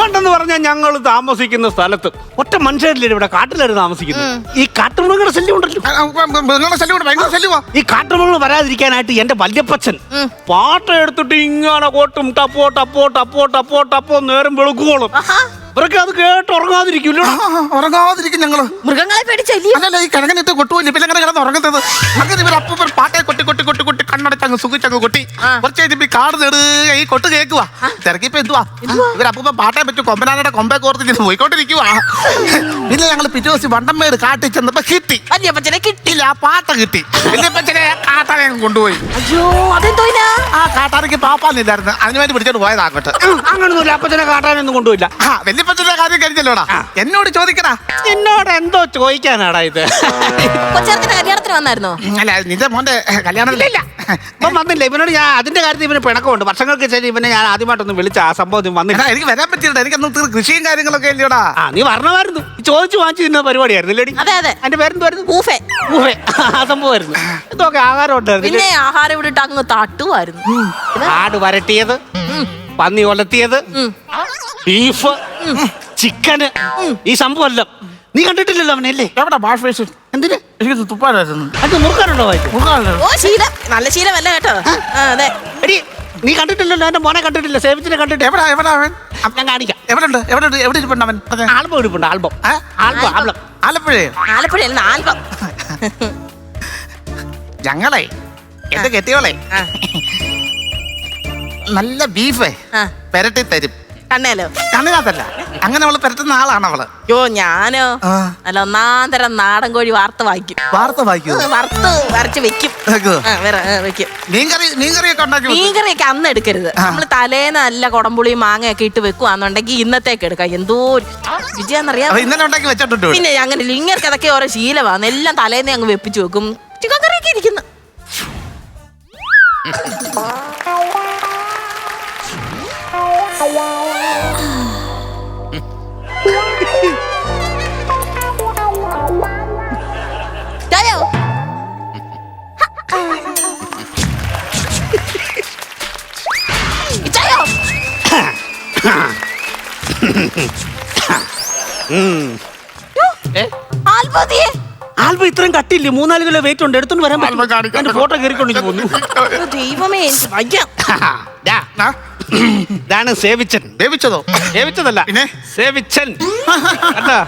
പണ്ടെന്ന് പറഞ്ഞാൽ ഞങ്ങൾ താമസിക്കുന്ന സ്ഥലത്ത് ഒറ്റ മനുഷ്യരില്ലേ, ഇവിടെ കാട്ടിലായിരുന്നു താമസിക്കുന്നത്. ഈ കാട്ടുമൃഗങ്ങളുടെ ശല്യം ഉണ്ടല്ലോ. മൃഗങ്ങളുടെ ശല്യം ഭയങ്കര ശല്യമാ. ഈ കാട്ടുമൃഗങ്ങൾ വരാതിരിക്കാനായിട്ട് എന്റെ വല്യപ്പച്ചൻ പാട്ട എടുത്തിട്ട് ഇങ്ങനെ കൊട്ടും ടപ്പോ ടപ്പോ ടപ്പോ ടപ്പോ ടപ്പോ നേരം വെളുക്കുവോളും. ഇവരൊക്കെ അത് കേട്ട് ഉറങ്ങാതിരിക്കും. ഉറങ്ങാതിരിക്കും ഞങ്ങള്. മൃഗങ്ങളെ പേടിച്ചല്ലേ? അല്ലല്ല, ഈ കിഴങ്ങനിട്ട് കൊട്ടുപോയില്ല, പിന്നെ അങ്ങനെ കിടന്ന് ഉറങ്ങുന്നത്. അങ്ങനെ ഇവർ അപ്പം പാട്ടയെ കൊട്ടി കൊട്ടി കൊട്ടി കൊട്ടി കണ്ണടച്ചങ്ങ് സുഖിച്ചങ്ങ് കൊട്ടി കുറച്ച് കഴിഞ്ഞപ്പോ ഈ കാട് നേടുക ഈ കൊട്ട് കേൾക്കുവാ. തിരക്കിപ്പോ എന്തുവാ ഇവരപ്പം പാട്ടയെ പറ്റി കൊമ്പനാനയുടെ കൊമ്പെ കോർത്തിട്ട് പോയിക്കൊണ്ടിരിക്കുവാ. പിന്നെ ഞങ്ങൾ പിറ്റേ ദിവസം വണ്ടമ്മേട് കാട്ടിൽ ചെന്നപ്പോ കിട്ടി. വല്യപ്പച്ചനെ കിട്ടില്ല, ആ പാട്ട കിട്ടി. വല്യപ്പച്ചനെ കാട്ടാനെ കൊണ്ടുപോയി. അയ്യോ, അതെന്തോ ആ കാട്ടാനക്ക് പാപ്പാന്നില്ലായിരുന്നു, അതിനുവേണ്ടി പിടിച്ചോണ്ട് പോയതാകട്ടെ. അങ്ങനൊന്നുമില്ല, അപ്പച്ചനെ കാട്ടാനൊന്നും കൊണ്ടുപോയില്ല. വല്യപ്പച്ചന്റെ കാര്യം കഴിഞ്ഞല്ലോടാ. എന്നോട് ചോദിക്കടാ. എന്നോട് എന്തോ ചോദിക്കാനാടാ ഇത്? കൊച്ചേർത്തിന്റെ കല്യാണത്തിന് വന്നായിരുന്നോ? അല്ല, നിന്റെ മോന്റെ കല്യാണത്തിലില്ല. ഇപ്പം വന്നില്ല. ഇവനോട് ഞാൻ അതിന്റെ കാര്യത്തിൽ ഇവന് പിണക്കമുണ്ട്. വർഷങ്ങൾക്ക് ശേഷം ഇവനെ ഞാൻ ആദ്യമായിട്ടൊന്ന് വിളിച്ച ആ സംഭവം വന്നില്ല. എനിക്ക് വരാൻ പറ്റില്ല, എനിക്കൊന്നും കൃഷിയും കാര്യങ്ങളൊക്കെ ഇല്ലയോടാ. നീ വരണമായിരുന്നു. ചോദിച്ചു വാങ്ങിച്ചു തിന്ന പരിപാടിയായിരുന്നു ലേഡി. അതെ അതെ. അതിന്റെ പേരെന്തുവായിരുന്നു? ഊഫേ. ആ സംഭവമായിരുന്നു. ഇതൊക്കെ ആഹാരം ഉണ്ടായിരുന്നു. പിന്നെ ആഹാരം ഇവിടിട്ട് അങ്ങ് തട്ടുമായിരുന്നു. ആട് വരട്ടിയത്, പന്നി ഒലത്തിയത്, ബീഫ്, ചിക്കന്, ഈ സംഭവം എല്ലാം നീ കണ്ടിട്ടില്ലല്ലോ അവനല്ലേ? എവിടെ ഭാഷ? എന്തിന്? എനിക്ക് തുപ്പാനായിരുന്നു. അത് മുറുക്കാനുണ്ടോ? ഓ, ശീലം നല്ല ശീലമല്ല കേട്ടോ. അതെ. എടി, നീ കണ്ടിട്ടില്ലല്ലോ എന്റെ മോനെ കണ്ടിട്ടില്ല, സേവിച്ചിനെ കണ്ടിട്ട്. എവിടെ അവൻ? ഞാൻ കാണിക്കാം. എവിടെ ഇരിപ്പുണ്ട് അവൻ? ആൽബം ഇരിപ്പുണ്ട്. ആൽബം. ആലപ്പുഴയോ? ആലപ്പുഴയിൽ ആൽബം. ഞങ്ങളെ എന്റെ കെട്ടിയോളെ നല്ല ബീഫ് പെരട്ടി തരും. കണ്ണേലോ? കണ്ണിനകത്തല്ല, അങ്ങനെ അവള് പെരട്ടുന്ന ആളാണ് അവള്. യോ, ഞാനോ അല്ല, ഒന്നാന്തരം നാടൻ കോഴി വാർത്ത വായിക്കും. വാർത്ത വായിക്കൂ? വറുത്ത് വരച്ച് വെക്കും. വെക്കും. മീൻകറിയൊക്കെ ഉണ്ടാക്കി. മീൻകറിയൊക്കെ അന്ന് എടുക്കരുത്. നമ്മള് തലേന്ന് നല്ല കുടംപുളിയും മാങ്ങയൊക്കെ ഇട്ട് വെക്കുവാന്നുണ്ടെങ്കിൽ ഇന്നത്തേക്ക് എടുക്കാം. എന്തോ രുചിയാന്നറിയാം. ഇന്നലെ ഉണ്ടാക്കി വെച്ചിട്ടുണ്ട്. പിന്നെ അങ്ങനെ ഇങ്ങനെ അതൊക്കെ ഓരോ ശീലമാണ്. എല്ലാം തലേന്ന് അങ്ങ് വെപ്പിച്ചു വെക്കും. ചിക്കൻ കറിയൊക്കെ ഇരിക്കുന്നു. ചായോ? ചായോ? ആൽബത്തിയെ ആൽബം ഇത്രയും കട്ടിയില്ലേ? 3-4 കിലോ വെയിറ്റ് ഉണ്ട്. എടുത്തോണ്ട് വരാൻ പറ്റും. ഫോട്ടോ കയറിക്കൊണ്ടിരിക്കും പോന്നു. ദൈവമേ, എനിക്ക് വയ്യ. ഇതാണ് സേവിച്ചൻ. വേവിച്ചതോ? സേവിച്ചതല്ല, പിന്നെ സേവിച്ചൻ. കേട്ടാ,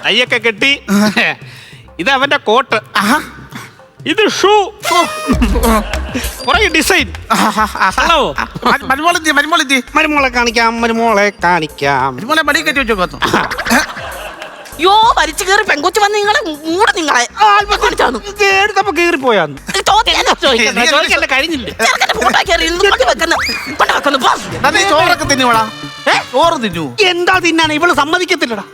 കയ്യൊക്കെ കെട്ടി. ഇത് അവന്റെ കോട്ട്, ഇത് ഷൂ, കുറെ ഡിസൈൻ. മരുമോളെ കാണിക്കാം. മരുമോളെ മടി കെട്ടി വെച്ചോ. യോ, വലിച്ചു കയറി പെങ്കൊച്ചു വന്ന് നിങ്ങളെ എടുത്തപ്പോ കീറിപ്പോയാന്ന് ചോറൊക്കെ തിന്നുവോളാ? ചോറ് തിന്നു. എന്താ തിന്നാണ് ഇവള് സമ്മതിക്കത്തില്ലടാ.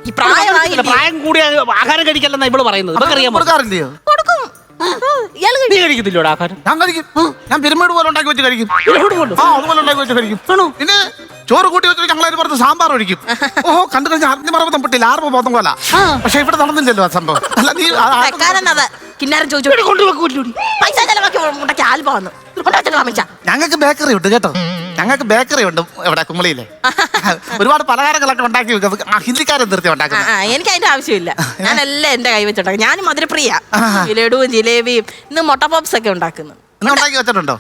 ഈ പ്രായമായില്ലേ? പ്രായം കൂടിയ ആഹാരം കഴിക്കല്ലെന്നാ ഇവള് പറയുന്നത്. ഇവർക്ക് അറിയാമോ? കൊടുക്കാറില്ലയോ? കൊടുക്കും. ഇയാള് നീ കഴിക്കത്തില്ലോടാ ആഹാരം? ഞാൻ കഴിക്കും. ഞാൻ പിരമിഡ് പോലെ ഉണ്ടാക്കി വെച്ച് കഴിക്കും. അതുപോലെ ഉണ്ടാക്കി വെച്ച് കഴിക്കും. പിന്നെ ചോറ് കൂട്ടി വെച്ചിട്ട് ഞങ്ങളൊരു പുറത്ത് സാമ്പാർ ഒഴിക്കും. ഓഹോ, കണ്ടു കഴിഞ്ഞാൽ അറിഞ്ഞ പെട്ടില്ല, ആർമ ബോധം പോലെ. പക്ഷെ ഇവിടെ നടന്നില്ലല്ലോ ആ സംഭവം. അല്ല നീ വെക്കാനെന്നത് കിന്നാരം ചോദിച്ചു പൈസ ചെലവാക്കി മുട്ടയ്ക്ക് ആൽബം വന്നു ഞങ്ങൾക്ക് ബേക്കറി ഉണ്ട് കേട്ടോ. ഞങ്ങൾക്ക് ബേക്കറി ഉണ്ട് ഇവിടെ കുമളിയിലെ. ഒരുപാട് പലഹാരങ്ങളൊക്കെ ഉണ്ടാക്കി വെക്കും. ഹിന്ദിക്കാരൻ നിർത്തി ഉണ്ടാക്കുന്നത്. എനിക്ക് അതിന്റെ ആവശ്യമില്ല. ഞാൻ എല്ലാം എന്റെ കൈ വെച്ചുണ്ടാക്കും. ഞാൻ മധുരപ്രിയ. ലഡുവും ജിലേബിയും ഇന്ന് മുട്ട പോപ്സ് ഒക്കെ ഉണ്ടാക്കുന്നു. ഉണ്ടാക്കി വെച്ചിട്ടുണ്ടോ?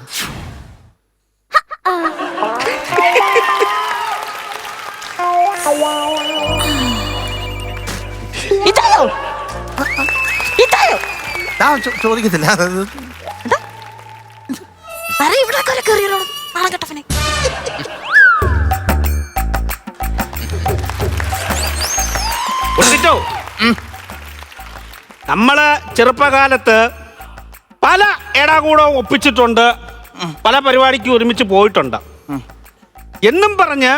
ഇതായോ ഇതായോ ഞാൻ ചോദിക്കത്തില്ല. ഇവിടെ കയറിയോ നാളെ കെട്ടവനെ. നമ്മള് ചെറുപ്പകാലത്ത് പല ഇടകൂടവും ഒപ്പിച്ചിട്ടുണ്ട്, പല പരിപാടിക്ക് ഒരുമിച്ച് പോയിട്ടുണ്ട്. എന്നും പറഞ്ഞ്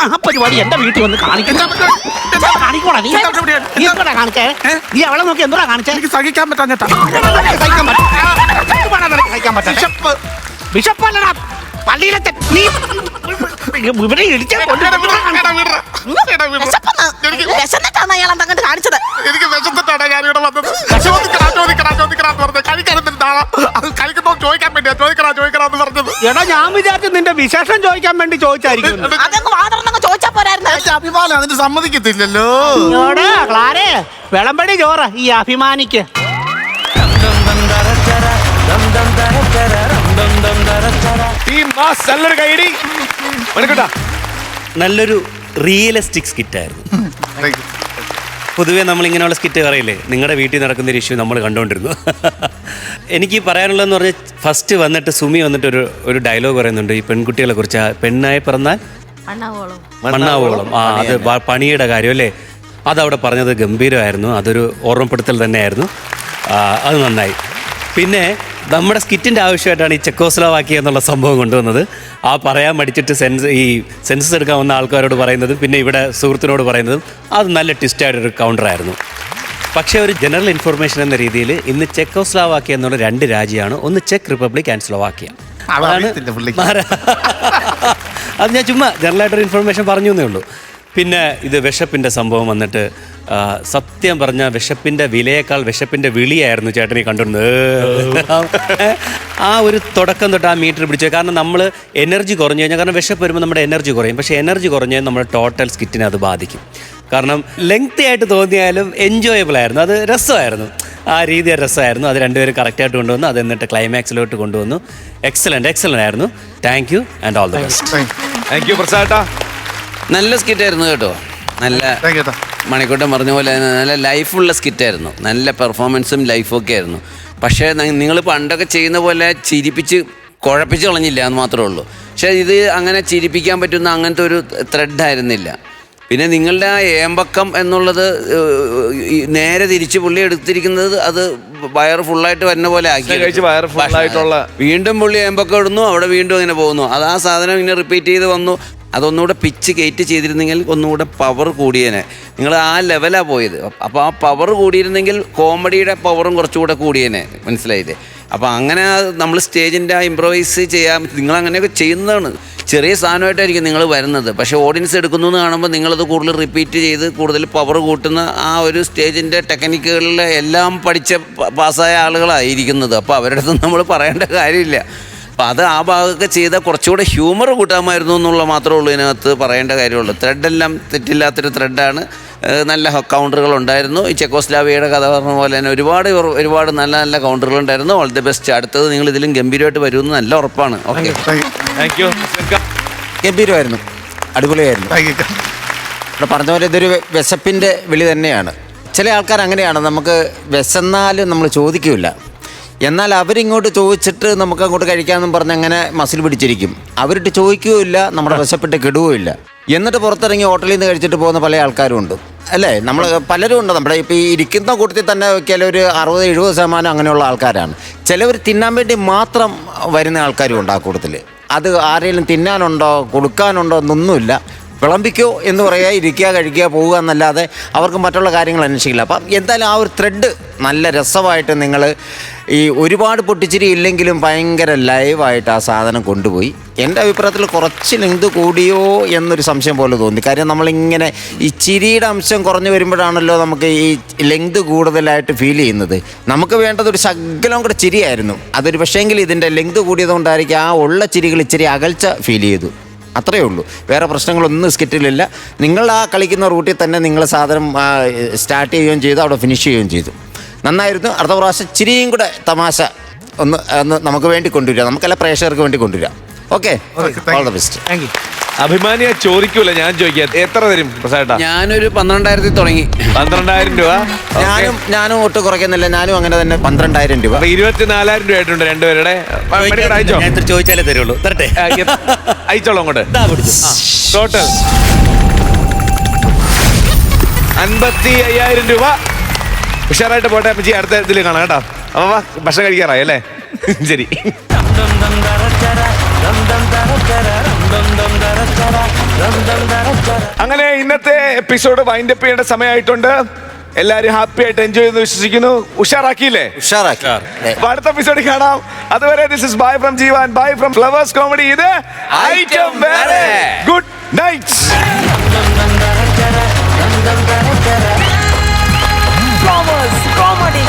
ആ പരിപാടി എന്റെ വീട്ടിൽ വന്ന് കാണിക്കോടാ. നീ അവളെ നോക്കി എന്താ കാണിച്ചേ? എനിക്ക് സഹിക്കാൻ പറ്റാഞ്ഞിട്ടാ. ബിഷപ്പല്ലടാ പള്ളിയിലത്തെ നീ ഇവിടെ ഇടിച്ചാ വിശന്നിട്ടാണ് അയാൾ അങ്ങോട്ട് കാണിച്ചത്. എനിക്ക് വിശന്നിട്ടാണ് ഞാനിവിടെ വന്നത്. കഴിക്കുന്നോ ചോദിക്കാൻ വേണ്ടിയാ ചോദിക്കണാന്ന് പറഞ്ഞത്. എടാ ഞാൻ വിചാരിച്ചു നിന്റെ വിശേഷം ചോദിക്കാൻ വേണ്ടി ചോദിച്ചായിരിക്കും. അതങ്ങ് വാതറന്നങ്ങ് ചോദിച്ചാ പോരായിരുന്നു. അഭിമാനം അതിന് സമ്മതിക്കത്തില്ലല്ലോ. ക്ലാരേ വിളമ്പടി ചോറ് ഈ അഭിമാനിക്ക്. നല്ലൊരു കൈഡി നല്ലൊരു റിയലിസ്റ്റിക് സ്കിറ്റായിരുന്നു. പൊതുവേ നമ്മളിങ്ങനെയുള്ള സ്കിറ്റ് പറയില്ലേ, നിങ്ങളുടെ വീട്ടിൽ നടക്കുന്നൊരു ഇഷ്യൂ നമ്മൾ കണ്ടുകൊണ്ടിരുന്നു. എനിക്ക് പറയാനുള്ളതെന്ന് പറഞ്ഞാൽ ഫസ്റ്റ് വന്നിട്ട് സുമി വന്നിട്ട് ഒരു ഡയലോഗ് പറയുന്നുണ്ട് ഈ പെൺകുട്ടികളെ കുറിച്ച്. പെണ്ണായി പിറന്നാൽ മണ്ണാവോളം. അത് പണിയുടെ കാര്യം അല്ലേ, അതവിടെ പറഞ്ഞത് ഗംഭീരമായിരുന്നു. അതൊരു ഓർമ്മപ്പെടുത്തൽ തന്നെയായിരുന്നു. അത് നന്നായി. പിന്നെ നമ്മുടെ സ്കിറ്റിൻ്റെ ആവശ്യമായിട്ടാണ് ഈ ചെക്കോസ്ലോവാക്കിയ എന്നുള്ള സംഭവം കൊണ്ടുവന്നത്. ആ പറയാൻ മടിച്ചിട്ട് സെൻസസ് എടുക്കാൻ വന്ന ആൾക്കാരോട് പറയുന്നതും പിന്നെ ഇവിടെ സുഹൃത്തിനോട് പറയുന്നതും അത് നല്ല ട്വിസ്റ്റായിട്ടൊരു കൗണ്ടറായിരുന്നു. പക്ഷേ ഒരു ജനറൽ ഇൻഫർമേഷൻ എന്ന രീതിയിൽ ഇന്ന് ചെക്കോസ്ലോവാക്കിയ എന്നുള്ള 2 രാജ്യമാണ്. ഒന്ന് ചെക്ക് റിപ്പബ്ലിക് ആൻഡ് സ്ലോവാക്കിയ. അത് ഞാൻ ചുമ്മാ ജനറലായിട്ടൊരു ഇൻഫർമേഷൻ പറഞ്ഞു എന്നേ ഉള്ളൂ. പിന്നെ ഇത് വിശപ്പിൻ്റെ സംഭവം വന്നിട്ട് സത്യം പറഞ്ഞാൽ വിശപ്പിൻ്റെ വിലയേക്കാൾ വിശപ്പിൻ്റെ വിളിയായിരുന്നു ചേട്ടനെ കണ്ടുകൊണ്ടിരുന്നത്. ആ ഒരു തുടക്കം തൊട്ട് ആ മീറ്റർ പിടിച്ചു. കാരണം നമ്മൾ എനർജി കുറഞ്ഞു കഴിഞ്ഞാൽ, കാരണം വിശപ്പ് വരുമ്പോൾ നമ്മുടെ എനർജി കുറയും. പക്ഷേ എനർജി കുറഞ്ഞാൽ നമ്മുടെ ടോട്ടൽ സ്കിറ്റിനെ അത് ബാധിക്കും. കാരണം ലെങ്തി ആയിട്ട് തോന്നിയാലും എൻജോയബിൾ ആയിരുന്നു, അത് രസമായിരുന്നു. ആ രീതി രസമായിരുന്നു. അത് രണ്ടുപേരും കറക്റ്റായിട്ട് കൊണ്ടുവന്നു. അത് എന്നിട്ട് ക്ലൈമാക്സിലോട്ട് കൊണ്ടുവന്നു. എക്സലൻ്റ് ആയിരുന്നു. Thank you and all the best. Thank U Prasad. നല്ല സ്കിറ്റായിരുന്നു കേട്ടോ. നല്ല മണിക്കൂട്ടം പറഞ്ഞ പോലെ നല്ല ലൈഫുള്ള സ്കിറ്റായിരുന്നു. നല്ല പെർഫോമൻസും ലൈഫും ഒക്കെ ആയിരുന്നു. പക്ഷേ നിങ്ങൾ പണ്ടൊക്കെ ചെയ്യുന്ന പോലെ ചിരിപ്പിച്ച് കുഴപ്പിച്ച് കളഞ്ഞില്ല എന്ന് മാത്രമേ ഉള്ളൂ. പക്ഷേ ഇത് അങ്ങനെ ചിരിപ്പിക്കാൻ പറ്റുന്ന അങ്ങനത്തെ ഒരു ത്രെഡായിരുന്നില്ല. പിന്നെ നിങ്ങളുടെ ആ ഏമ്പക്കം എന്നുള്ളത് നേരെ തിരിച്ച് പുള്ളി എടുത്തിരിക്കുന്നത് അത് വയറ് ഫുള്ളായിട്ട് വരുന്ന പോലെ ആക്കി. വീണ്ടും പുള്ളി ഏമ്പക്കം ഇടുന്നു, അവിടെ വീണ്ടും അങ്ങനെ പോകുന്നു. അത് ആ സാധനം ഇങ്ങനെ റിപ്പീറ്റ് ചെയ്ത് വന്നു. അതൊന്നുകൂടെ പിച്ച് കയറ്റി ചെയ്തിരുന്നെങ്കിൽ ഒന്നുകൂടെ പവർ കൂടിയേനെ. നിങ്ങൾ ആ ലെവലാണ് പോയത്. അപ്പോൾ ആ പവർ കൂടിയിരുന്നെങ്കിൽ കോമഡിയുടെ പവറും കുറച്ചുകൂടെ കൂടിയേനെ. മനസ്സിലായില്ലേ? അപ്പോൾ അങ്ങനെ നമ്മൾ സ്റ്റേജിൻ്റെ ആ ഇംപ്രവൈസ് ചെയ്യാൻ നിങ്ങളങ്ങനെയൊക്കെ ചെയ്യുന്നതാണ്. ചെറിയ സാധനമായിട്ടായിരിക്കും നിങ്ങൾ വരുന്നത്. പക്ഷേ ഓഡിയൻസ് എടുക്കുന്നു എന്ന് കാണുമ്പോൾ നിങ്ങളത് കൂടുതൽ റിപ്പീറ്റ് ചെയ്ത് കൂടുതൽ പവർ കൂട്ടുന്ന ആ ഒരു സ്റ്റേജിൻ്റെ ടെക്നിക്കുകളിൽ എല്ലാം പഠിച്ച പാസ്സായ ആളുകളായിരിക്കുന്നത്. അപ്പോൾ അവരുടെ അടുത്ത് നമ്മൾ പറയേണ്ട കാര്യമില്ല. അപ്പോൾ അത് ആ ഭാഗമൊക്കെ ചെയ്താൽ കുറച്ചുകൂടെ ഹ്യൂമർ കൂട്ടാമായിരുന്നു എന്നുള്ള മാത്രമേ ഉള്ളൂ ഇതിനകത്ത് പറയേണ്ട കാര്യമുള്ളൂ. ത്രെഡെല്ലാം തെറ്റില്ലാത്തൊരു ത്രെഡാണ്. നല്ല കൗണ്ടറുകൾ ഉണ്ടായിരുന്നു. ഈ ചെക്കോസ്ലാവിയയുടെ കഥ പറഞ്ഞ പോലെ തന്നെ ഒരുപാട് നല്ല നല്ല കൗണ്ടറുകൾ ഉണ്ടായിരുന്നു. All the best. അടുത്തത് നിങ്ങൾ ഇതിലും ഗംഭീരമായിട്ട് വരുമെന്ന് നല്ല ഉറപ്പാണ്. Okay, thank you. ഗംഭീരമായിരുന്നു, അടിപൊളിയായിരുന്നു. ഇവിടെ പറഞ്ഞ പോലെ ഇതൊരു വിശപ്പിൻ്റെ വിളി തന്നെയാണ്. ചില ആൾക്കാർ അങ്ങനെയാണ്, നമുക്ക് വിശന്നാലും നമ്മൾ ചോദിക്കില്ല. എന്നാൽ അവരിങ്ങോട്ട് ചോദിച്ചിട്ട് നമുക്ക് അങ്ങോട്ട് കഴിക്കാമെന്നും പറഞ്ഞ് അങ്ങനെ മസിൽ പിടിച്ചിരിക്കും. അവരിട്ട് ചോദിക്കുകയില്ല, നമ്മുടെ വിശപ്പിട്ട് കെടുകയില്ല. എന്നിട്ട് പുറത്തിറങ്ങി ഹോട്ടലിൽ നിന്ന് കഴിച്ചിട്ട് പോകുന്ന പല ആൾക്കാരും ഉണ്ട് അല്ലേ? നമ്മൾ പലരും ഉണ്ട്. നമ്മുടെ ഇപ്പോൾ ഈ ഇരിക്കുന്ന കൂട്ടത്തിൽ തന്നെ ചിലൊരു 60-70% അങ്ങനെയുള്ള ആൾക്കാരാണ്. ചിലവർ തിന്നാൻ വേണ്ടി മാത്രം വരുന്ന ആൾക്കാരും ഉണ്ട് ആ കൂട്ടത്തിൽ. അത് ആരെങ്കിലും തിന്നാനുണ്ടോ കൊടുക്കാനുണ്ടോ എന്നൊന്നുമില്ല, വിളമ്പിക്കോ എന്ന് പറയുക, ഇരിക്കുക, കഴിക്കുക, പോവുക എന്നല്ലാതെ അവർക്ക് മറ്റുള്ള കാര്യങ്ങൾ അന്വേഷിക്കില്ല. അപ്പം എന്തായാലും ആ ഒരു ത്രെഡ് നല്ല രസമായിട്ട് നിങ്ങൾ ഈ ഒരുപാട് പൊട്ടിച്ചിരി ഇല്ലെങ്കിലും ഭയങ്കര ലൈവായിട്ട് ആ സാധനം കൊണ്ടുപോയി. എൻ്റെ അഭിപ്രായത്തിൽ കുറച്ച് ലെങ്ത് കൂടിയോ എന്നൊരു സംശയം പോലെ തോന്നി. കാര്യം നമ്മളിങ്ങനെ ഈ ചിരിയുടെ അംശം കുറഞ്ഞു വരുമ്പോഴാണല്ലോ നമുക്ക് ഈ ലെങ്ത് കൂടുതലായിട്ട് ഫീൽ ചെയ്യുന്നത്. നമുക്ക് വേണ്ടത് ഒരു ശകലം കൂടെ ചിരിയായിരുന്നു. അതൊരു പക്ഷേങ്കിൽ ഇതിൻ്റെ ലെങ്ത് കൂടിയതുകൊണ്ടായിരിക്കും ആ ഉള്ള ചിരികൾ ഇച്ചിരി അകൽച്ച ഫീൽ ചെയ്തു. അത്രയേ ഉള്ളൂ, വേറെ പ്രശ്നങ്ങളൊന്നും സ്കിറ്റിലില്ല. നിങ്ങൾ ആ കളിക്കുന്ന റൂട്ടിൽ തന്നെ നിങ്ങൾ സാധനം സ്റ്റാർട്ട് ചെയ്യുകയും ചെയ്തു, അവിടെ ഫിനിഷ് ചെയ്യുകയും ചെയ്തു. നന്നായിരുന്നു. അടുത്ത പ്രാവശ്യം ചിരിയും കൂടെ തമാശ ഒന്ന് നമുക്ക് വേണ്ടി കൊണ്ടുവരിക, നമുക്കെല്ലാം പ്രേക്ഷകർക്ക് വേണ്ടി കൊണ്ടുവരിക. Okay, all the best. Thank you. അഭിമാനിയെ ചോദിക്കൂല, ഞാൻ ചോദിക്കാം, എത്ര തരും പ്രസാദേട്ടാ? ഞാനൊരു 12,000 തുടങ്ങി. 12,000 രൂപ. ഞാനും ഒട്ടും കുറയ്ക്കുന്നില്ല, ഞാനും അങ്ങനെ തന്നെ 12,000 രൂപ. 24,000 രൂപ ആയിട്ടുണ്ട് രണ്ടുപേരുടെ. അയച്ചോ, ഞാൻ ചോദിച്ചാലേ തരുള്ളൂ. തരട്ടെ? അയച്ചോളൂ അങ്ങോട്ട്. ടോട്ടൽ 55,000 രൂപ. ഉഷാറായിട്ട് പോട്ടെ അമ്മച്ചി, അടുത്ത ഇതിൽ കാണാം കേട്ടോ. അപ്പൊ വാ, ഭക്ഷണം കഴിക്കാറായി അല്ലേ? ശരി. അങ്ങനെ ഇന്നത്തെ എപ്പിസോഡ് വൈൻഡ് അപ്പ് ചെയ്യേണ്ട സമയമായിട്ടുണ്ട്. എല്ലാവരും ഹാപ്പി ആയിട്ട് എൻജോയ് ചെയ്യുന്നു വിശ്വസിക്കുന്നു. ഉഷാറാക്കിയില്ലേ? ഉഷാറാക്കി. അപ്പൊ അടുത്ത എപ്പിസോഡിൽ കാണാം. അതുവരെ this is bye from Jeevan, bye from flowers comedy. ഇത് ഐറ്റം വേറെ. Good night. Flowers Comedy.